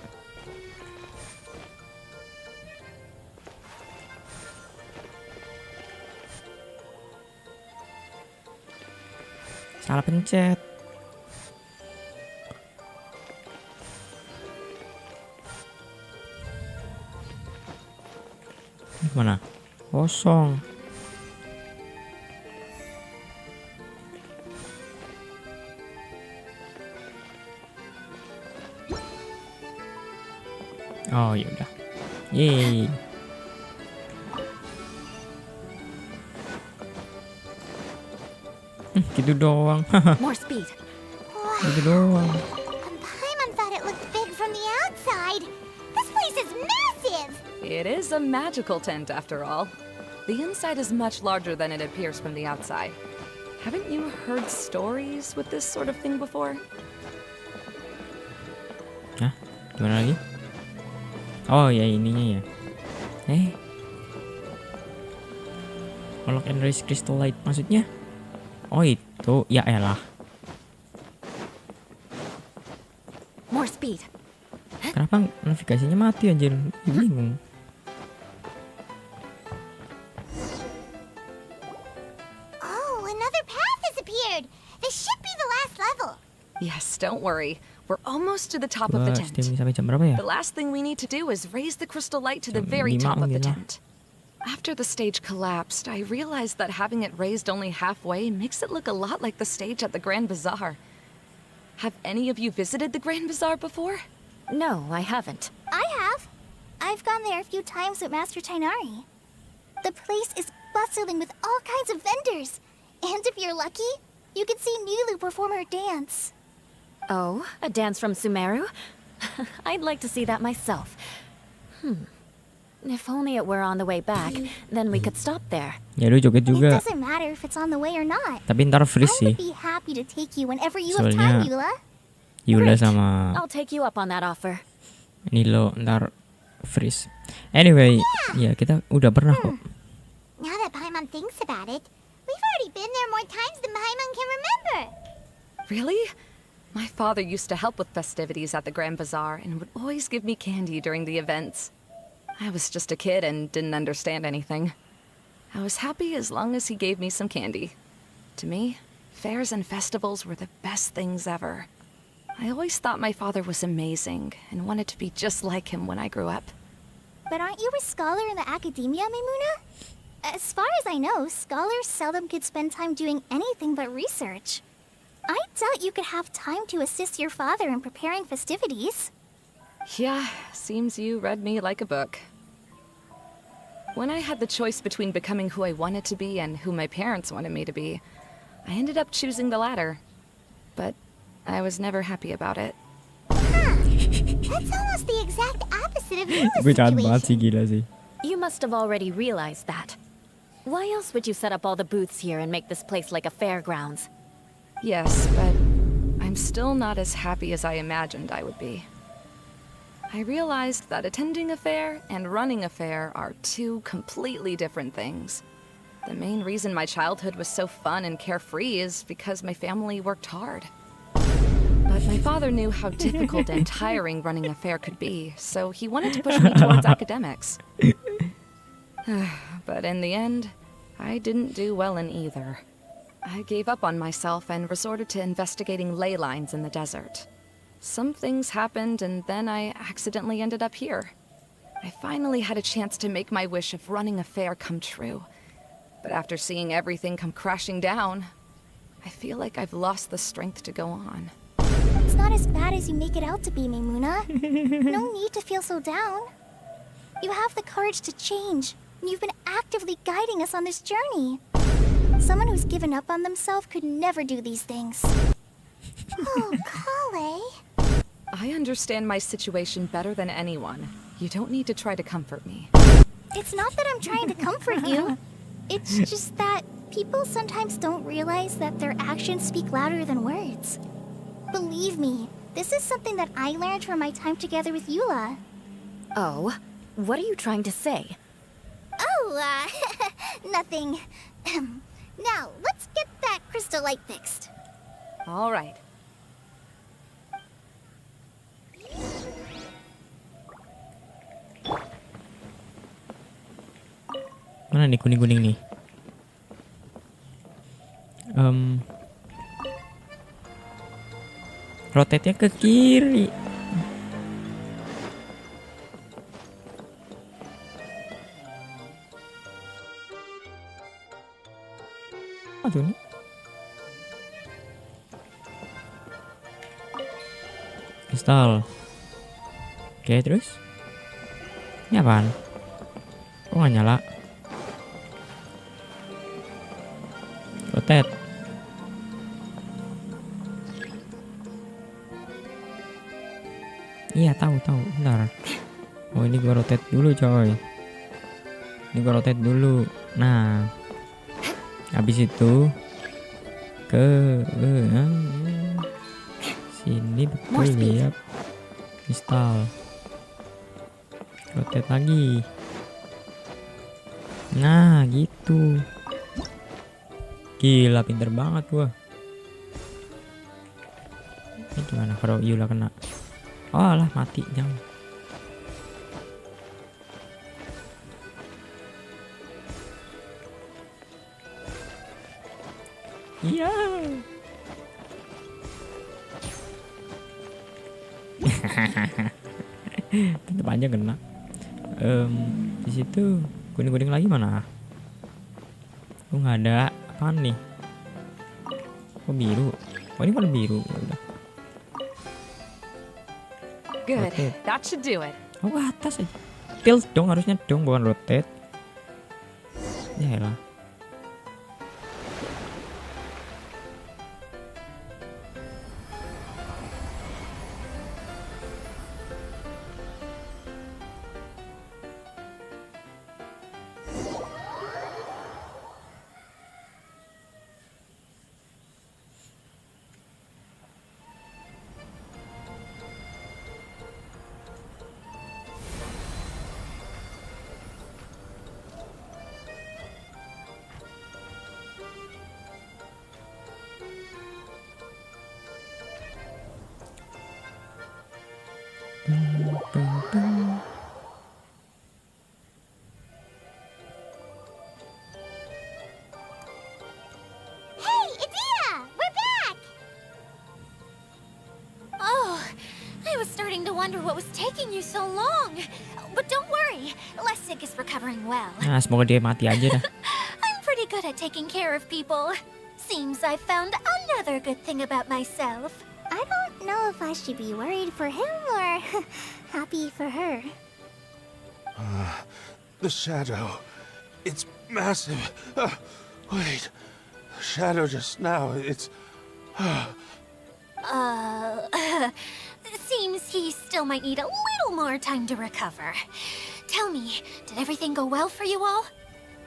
Salah pencet. Mana? Kosong. Oh, yaudah. Yeay. Gitu doang. More speed. Gitu doang. Paimon thought it looked big from the outside. This place is massive! It is a magical tent, after all. The inside is much larger than it appears from the outside. Haven't you heard stories with this sort of thing before? Hah? Gimana lagi? Oh ya ininya ya. Unlock and raise crystal light maksudnya? Oh itu, ya elah. More speed. Kenapa navigasinya mati anjir? Bingung. Oh, another path has appeared! This should be the last level! Yes, don't worry. We're almost to the top of the Gua tent. streaming sampai jam berapa ya? The last thing we need to do is raise the crystal light to the Jam very 5 top of the mungkin lah. tent. After the stage collapsed, I realized that having it raised only halfway makes it look a lot like the stage at the Grand Bazaar. Have any of you visited the Grand Bazaar before? No, I haven't. I have. I've gone there a few times with Master Tainari. The place is bustling with all kinds of vendors. And if you're lucky, you can see Nilu perform her dance. Oh, a dance from Sumeru? I'd like to see that myself. If only it were on the way back, then we could stop there. Ya lu joget It juga. doesn't matter if it's on the way or not. Tapi ntar freeze I sih. would be happy to take you whenever you have time, Soalnya Eula. Yula Great. sama I'll take you up on that offer. Nilo ntar freeze. Anyway, ya kita udah pernah kok. Now that Paimon thinks about it, we've already been there more times than Paimon can remember. Really? My father used to help with festivities at the Grand Bazaar and would always give me candy during the events. I was just a kid and didn't understand anything. I was happy as long as he gave me some candy. To me, fairs and festivals were the best things ever. I always thought my father was amazing and wanted to be just like him when I grew up. But aren't you a scholar in the academia, Maimuna? As far as I know, scholars seldom could spend time doing anything but research. I doubt you could have time to assist your father in preparing festivities. Yeah, seems you read me like a book. When I had the choice between becoming who I wanted to be and who my parents wanted me to be, I ended up choosing the latter. But I was never happy about it. That's almost the exact opposite of Eula's Gue jahat banget sih, situation. gila sih. You must have already realized that. Why else would you set up all the booths here and make this place like a fairgrounds? Yes, but I'm still not as happy as I imagined I would be. I realized that attending a fair and running a fair are two completely different things. The main reason my childhood was so fun and carefree is because my family worked hard. But my father knew how difficult and tiring running a fair could be, so he wanted to push me towards academics. But in the end, I didn't do well in either. I gave up on myself and resorted to investigating ley lines in the desert. Some things happened, and then I accidentally ended up here. I finally had a chance to make my wish of running a fair come true. But after seeing everything come crashing down, I feel like I've lost the strength to go on. It's not as bad as you make it out to be, Maimuna. No need to feel so down. You have the courage to change, and you've been actively guiding us on this journey. Someone who's given up on themselves could never do these things. Oh, Kale. I understand my situation better than anyone. You don't need to try to comfort me. It's not that I'm trying to comfort you. It's just that people sometimes don't realize that their actions speak louder than words. Believe me, this is something that I learned from my time together with Eula. Oh, what are you trying to say? Oh, nothing. Now, let's get that crystal light fixed. All right. Mana nih kuning-kuning nih? Rotate-nya ke kiri. Aduh nih. Install. Oke, terus? Ini apaan? Kok nggak nyala? Rotate. Iya, tahu. Bentar. Oh, ini gua rotate dulu, coy. Ini gua rotate dulu. Nah. Habis itu ke sini betul ya. Install. Rotate lagi. Nah, gitu. Gila, pinter banget gua. Ini gimana kalau Eula kena? Oh alah, mati, jangan. Iya. Tetep aja kena. Di situ kuning-kuning lagi mana? Oh nggak ada. Apaan nih? Oh biru. Oh ini pada biru. Ya udah. Good. Rotate. That should do it. Oh ke atas aja. Tilt dong harusnya dong, bukan rotate. Ya elah. Hey, Idea! We're back! Oh, I was starting to wonder what was taking you so long. But don't worry, Lessig is recovering well. Nah, semoga dia mati aja dah. I'm pretty good at taking care of people. Seems I found another good thing about myself. I don't know if I should be worried for him or happy for her. The shadow. It's massive. Wait. The shadow just now. It's. Seems he still might need a little more time to recover. Tell me, did everything go well for you all?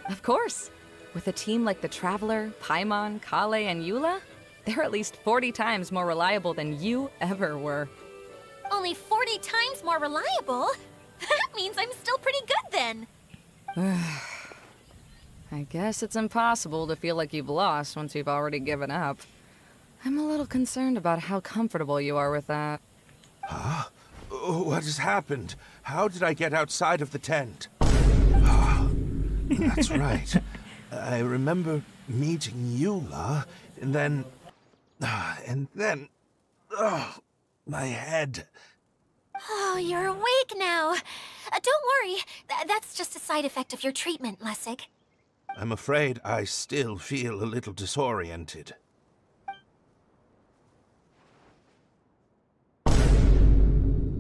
Of course. With a team like the Traveler, Paimon, Kale, and Eula, they're at least 40 times more reliable than you ever were. Only 40 times more reliable? That means I'm still pretty good then. I guess it's impossible to feel like you've lost once you've already given up. I'm a little concerned about how comfortable you are with that. Huh? What has happened? How did I get outside of the tent? That's right. I remember meeting Eula, and then... my head. Oh, you're awake now. Don't worry, that's just a side effect of your treatment, Lessig. I'm afraid I still feel a little disoriented.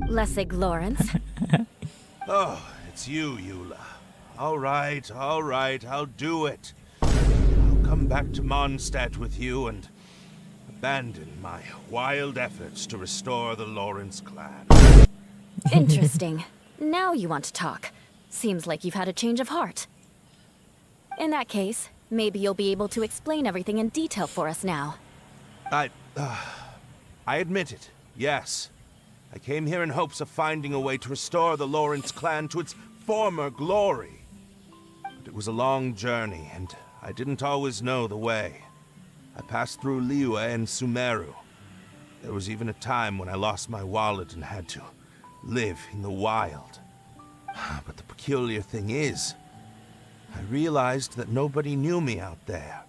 Lessig Lawrence. Oh, it's you, Eula. All right, I'll do it. I'll come back to Mondstadt with you and abandon my wild efforts to restore the Lawrence clan. Interesting. Now you want to talk. Seems like you've had a change of heart. In that case, maybe you'll be able to explain everything in detail for us now. I admit it, yes. I came here in hopes of finding a way to restore the Lawrence clan to its former glory. But it was a long journey, and I didn't always know the way. I passed through Liyue and Sumeru. There was even a time when I lost my wallet and had to live in the wild. But the peculiar thing is, I realized that nobody knew me out there.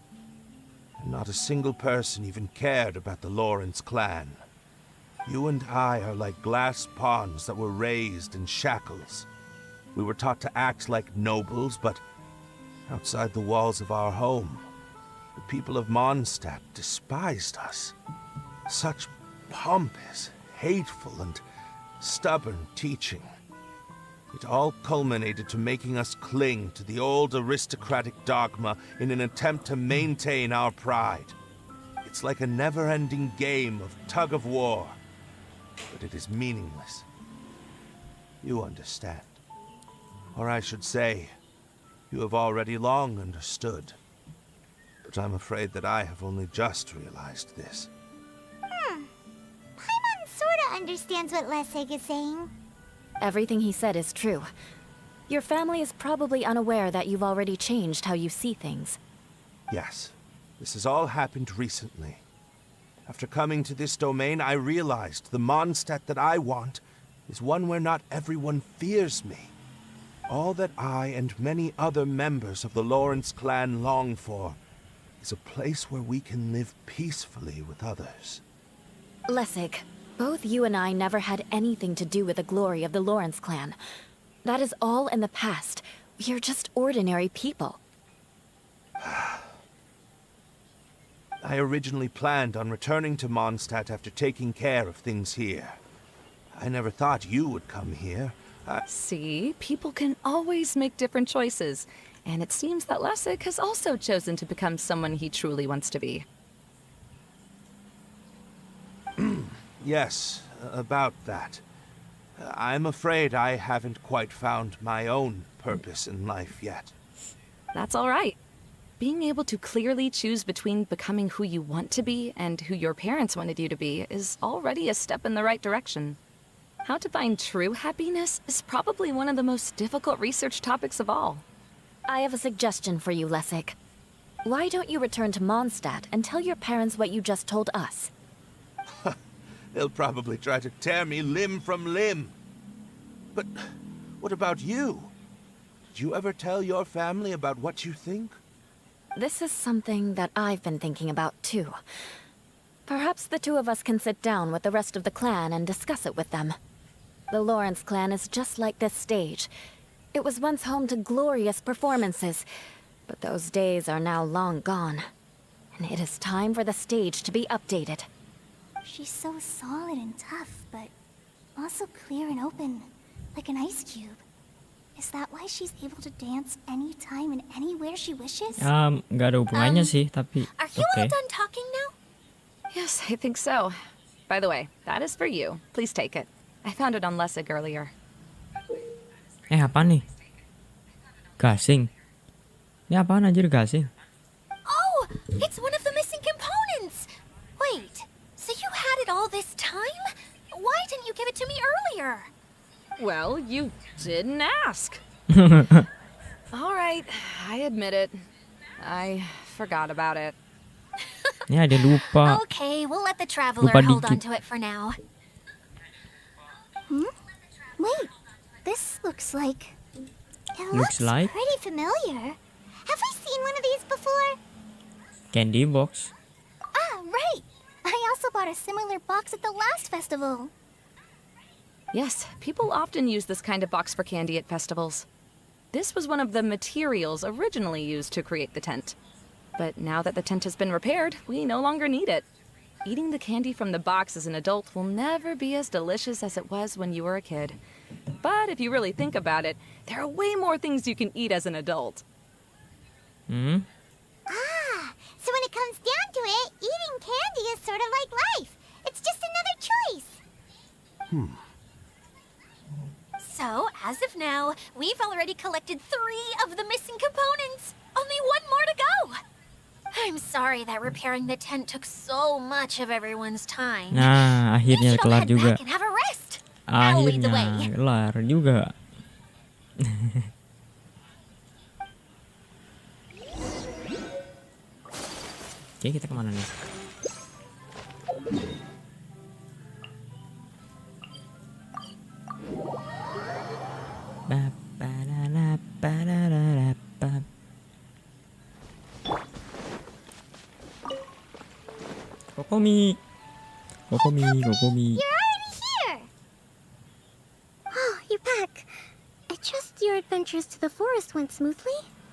And not a single person even cared about the Lawrence clan. You and I are like glass pawns that were raised in shackles. We were taught to act like nobles, but outside the walls of our home, the people of Mondstadt despised us. Such pompous, hateful, and stubborn teaching. It all culminated to making us cling to the old aristocratic dogma in an attempt to maintain our pride. It's like a never-ending game of tug-of-war, but it is meaningless. You understand. Or I should say, you have already long understood. But I'm afraid that I have only just realized this. Paimon sorta understands what Lessig is saying. Everything he said is true. Your family is probably unaware that you've already changed how you see things. Yes, this has all happened recently. After coming to this domain, I realized the Mondstadt that I want is one where not everyone fears me. All that I and many other members of the Lawrence clan long for is a place where we can live peacefully with others. Lessig, both you and I never had anything to do with the glory of the Lawrence clan. That is all in the past. We are just ordinary people. I originally planned on returning to Mondstadt after taking care of things here. I never thought you would come here. See, people can always make different choices. And it seems that Lessig has also chosen to become someone he truly wants to be. Yes, about that. I'm afraid I haven't quite found my own purpose in life yet. That's all right. Being able to clearly choose between becoming who you want to be and who your parents wanted you to be is already a step in the right direction. How to find true happiness is probably one of the most difficult research topics of all. I have a suggestion for you, Lessig. Why don't you return to Mondstadt and tell your parents what you just told us? They'll probably try to tear me limb from limb. But what about you? Did you ever tell your family about what you think? This is something that I've been thinking about, too. Perhaps the two of us can sit down with the rest of the clan and discuss it with them. The Lawrence clan is just like this stage. It was once home to glorious performances, but those days are now long gone. And it is time for the stage to be updated. She's so solid and tough, but also clear and open, like an ice cube. Is that why she's able to dance anytime and anywhere she wishes? Nggak ada hubungannya sih, tapi Are you all done talking now? Yes, I think so. By the way, that is for you. Please take it. I found it on Lessig earlier. Apa nih? Gasing. Ini apaan anjir gasing? Oh, it's one of the missing components! Wait, so you had it all this time? Why didn't you give it to me earlier? Well, you didn't ask. All right, I admit it. I forgot about it. Ini ada lupa. Okay, we'll let the traveler Lupa hold on dikit. to it for now. Wait, this looks like... It Looks like? pretty familiar. Have I seen one of these before? Candy box. Ah, right! I also bought a similar box at the last festival. Yes, people often use this kind of box for candy at festivals. This was one of the materials originally used to create the tent. But now that the tent has been repaired, we no longer need it. Eating the candy from the box as an adult will never be as delicious as it was when you were a kid. But if you really think about it, there are way more things you can eat as an adult. Hmm? Ah, so when it comes down to it, eating candy is sort of like life. It's just another choice. So, as of now, we've already collected 3 of the missing components. Only 1 more to go. I'm sorry that repairing the tent took so much of everyone's time. Nah, Maybe akhirnya you'll kelar head juga. back and have a rest. I'll lead the Akhirnya way. kelar juga. Oke, kita kemana nih? Ba-ba-da-da-ba-da-da-da-ba. Kokomi. Kokomi, Kokomi. You're already here! Oh, you're back. I trust your adventures to the forest went smoothly?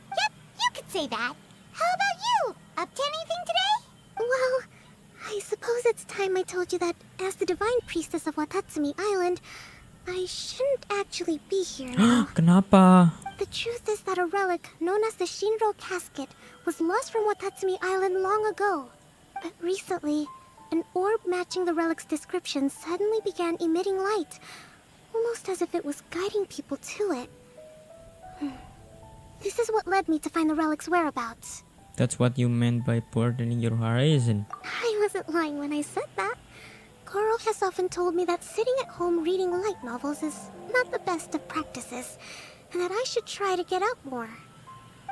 Yep, you could say that. How about you? Up to anything today? Well, I suppose it's time I told you that as the divine priestess of Watatsumi Island, I shouldn't actually be here now. Kenapa? The truth is that a relic known as the Shinro casket was lost from Watatsumi Island long ago. But recently, an orb matching the relic's description suddenly began emitting light, almost as if it was guiding people to it. This is what led me to find the relic's whereabouts. That's what you meant by broadening your horizon. I wasn't lying when I said that. Koro has often told me that sitting at home reading light novels is not the best of practices, and that I should try to get out more.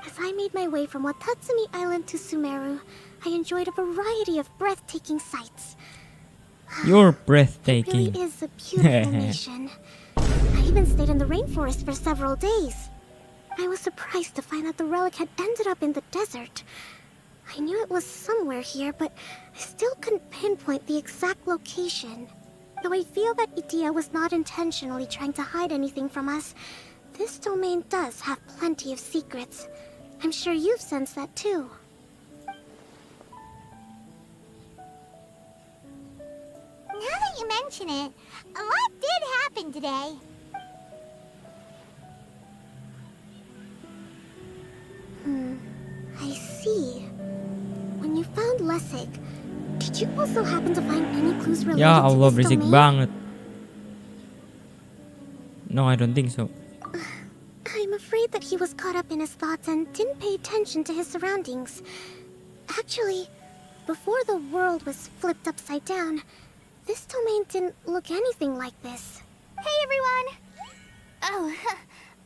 As I made my way from Watatsumi Island to Sumeru, I enjoyed a variety of breathtaking sights. You're It breathtaking. really is a beautiful nation. I even stayed in the rainforest for several days. I was surprised to find that the relic had ended up in the desert. I knew it was somewhere here, but I still couldn't pinpoint the exact location. Though I feel that Itia was not intentionally trying to hide anything from us, this domain does have plenty of secrets. I'm sure you've sensed that too. Now that you mention it, a lot did happen today. I see. When you found Lessig, did you also happen to find any clues related Ya to Allah, this berisik domain? banget. No, I don't think so. I'm afraid that he was caught up in his thoughts and didn't pay attention to his surroundings. Actually, before the world was flipped upside down, this domain didn't look anything like this. Hey everyone! Oh,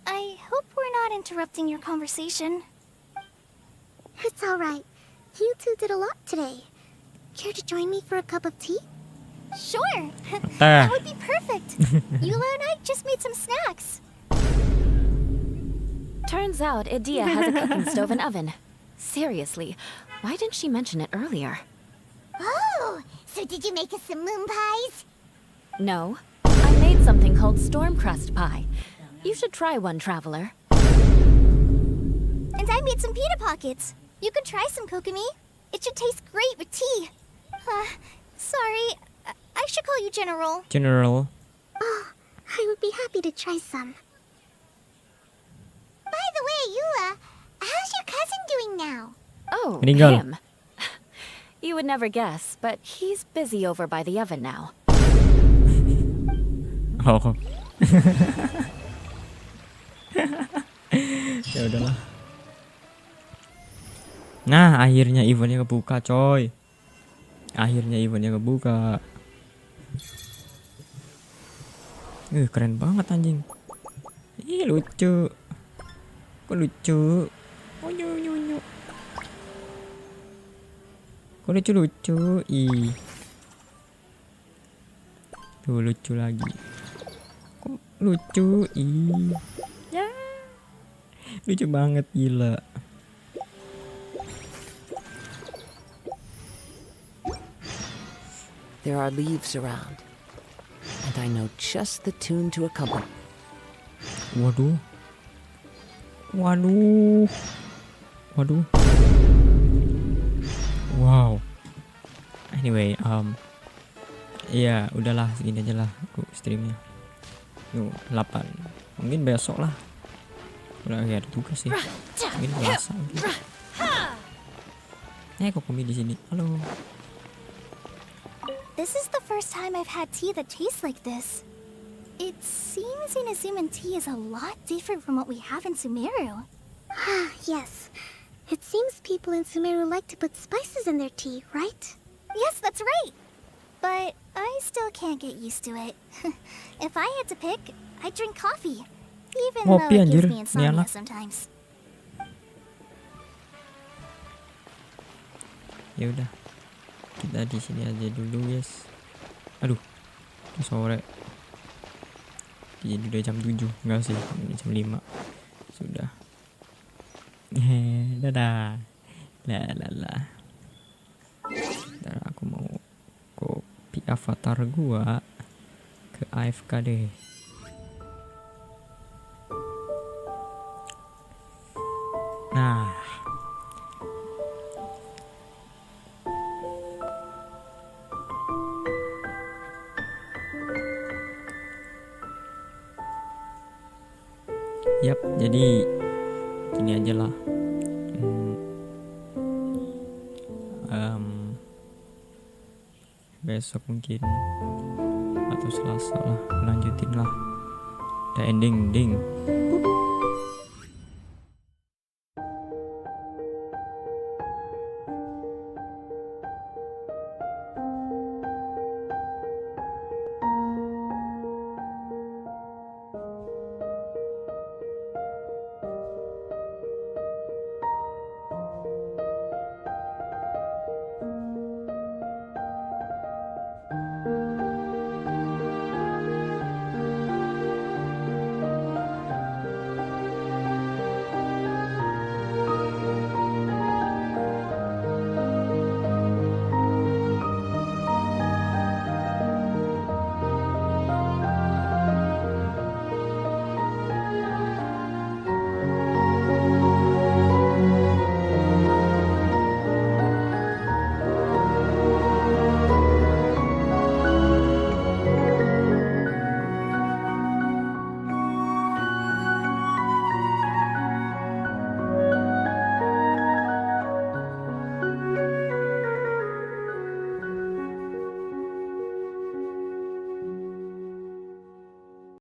I hope we're not interrupting your conversation. It's alright. You two did a lot today. Care to join me for a cup of tea? Sure! That would be perfect! Eula and I just made some snacks. Turns out Idia has a cooking stove and oven. Seriously, why didn't she mention it earlier? Oh, so did you make us some moon pies? No, I made something called storm crust pie. You should try one, traveler. And I made some pita pockets. You can try some, Kokomi. It should taste great with tea. Sorry, I should call you General. General. Oh, I would be happy to try some. By the way, Eula, how's your cousin doing now? Oh, Meninggal. him. You would never guess, but he's busy over by the oven now. Oh. Ya udahlah. Nah, akhirnya eventnya kebuka, coy. Akhirnya eventnya kebuka. Keren banget anjing. Ih, lucu. Kok lucu? Oh, nyu. Kok lucu-lucu? Ih. Tuh, lucu lagi. Kok lucu? Ih. Ya. Lucu banget, gila. There are leaves around, and I know just the tune to accompany. Waduh. Waduh. Waduh. Wow. Ini Anyway, iya udahlah segini aja lah aku streamnya. Yuk 8. Mungkin besok lah. Udah ya ada tugas sih. Mungkin puasa gitu. Kok Kumi di sini. Halo. This is the first time I've had tea that tastes like this. It seems Inazuman tea is a lot different from what we have in Sumeru. Yes. It seems people in Sumeru like to put spices in their tea, right? Yes, that's right. But I still can't get used to it. If I had to pick, I'd drink coffee. Even though Ngopi, it anjir. gives me Ini insomnia anak. sometimes. Ya udah. Kita di sini aja dulu, guys. Aduh. Udah sore. Jadi udah jam 7. Enggak sih, ini jam 5. Sudah. Dadah. Lah. Ntar aku mau copy avatar gua ke AFK deh. Nah, yap, jadi gini aja lah. Besok mungkin atau Selasa lah lanjutin lah. Udah ending ding.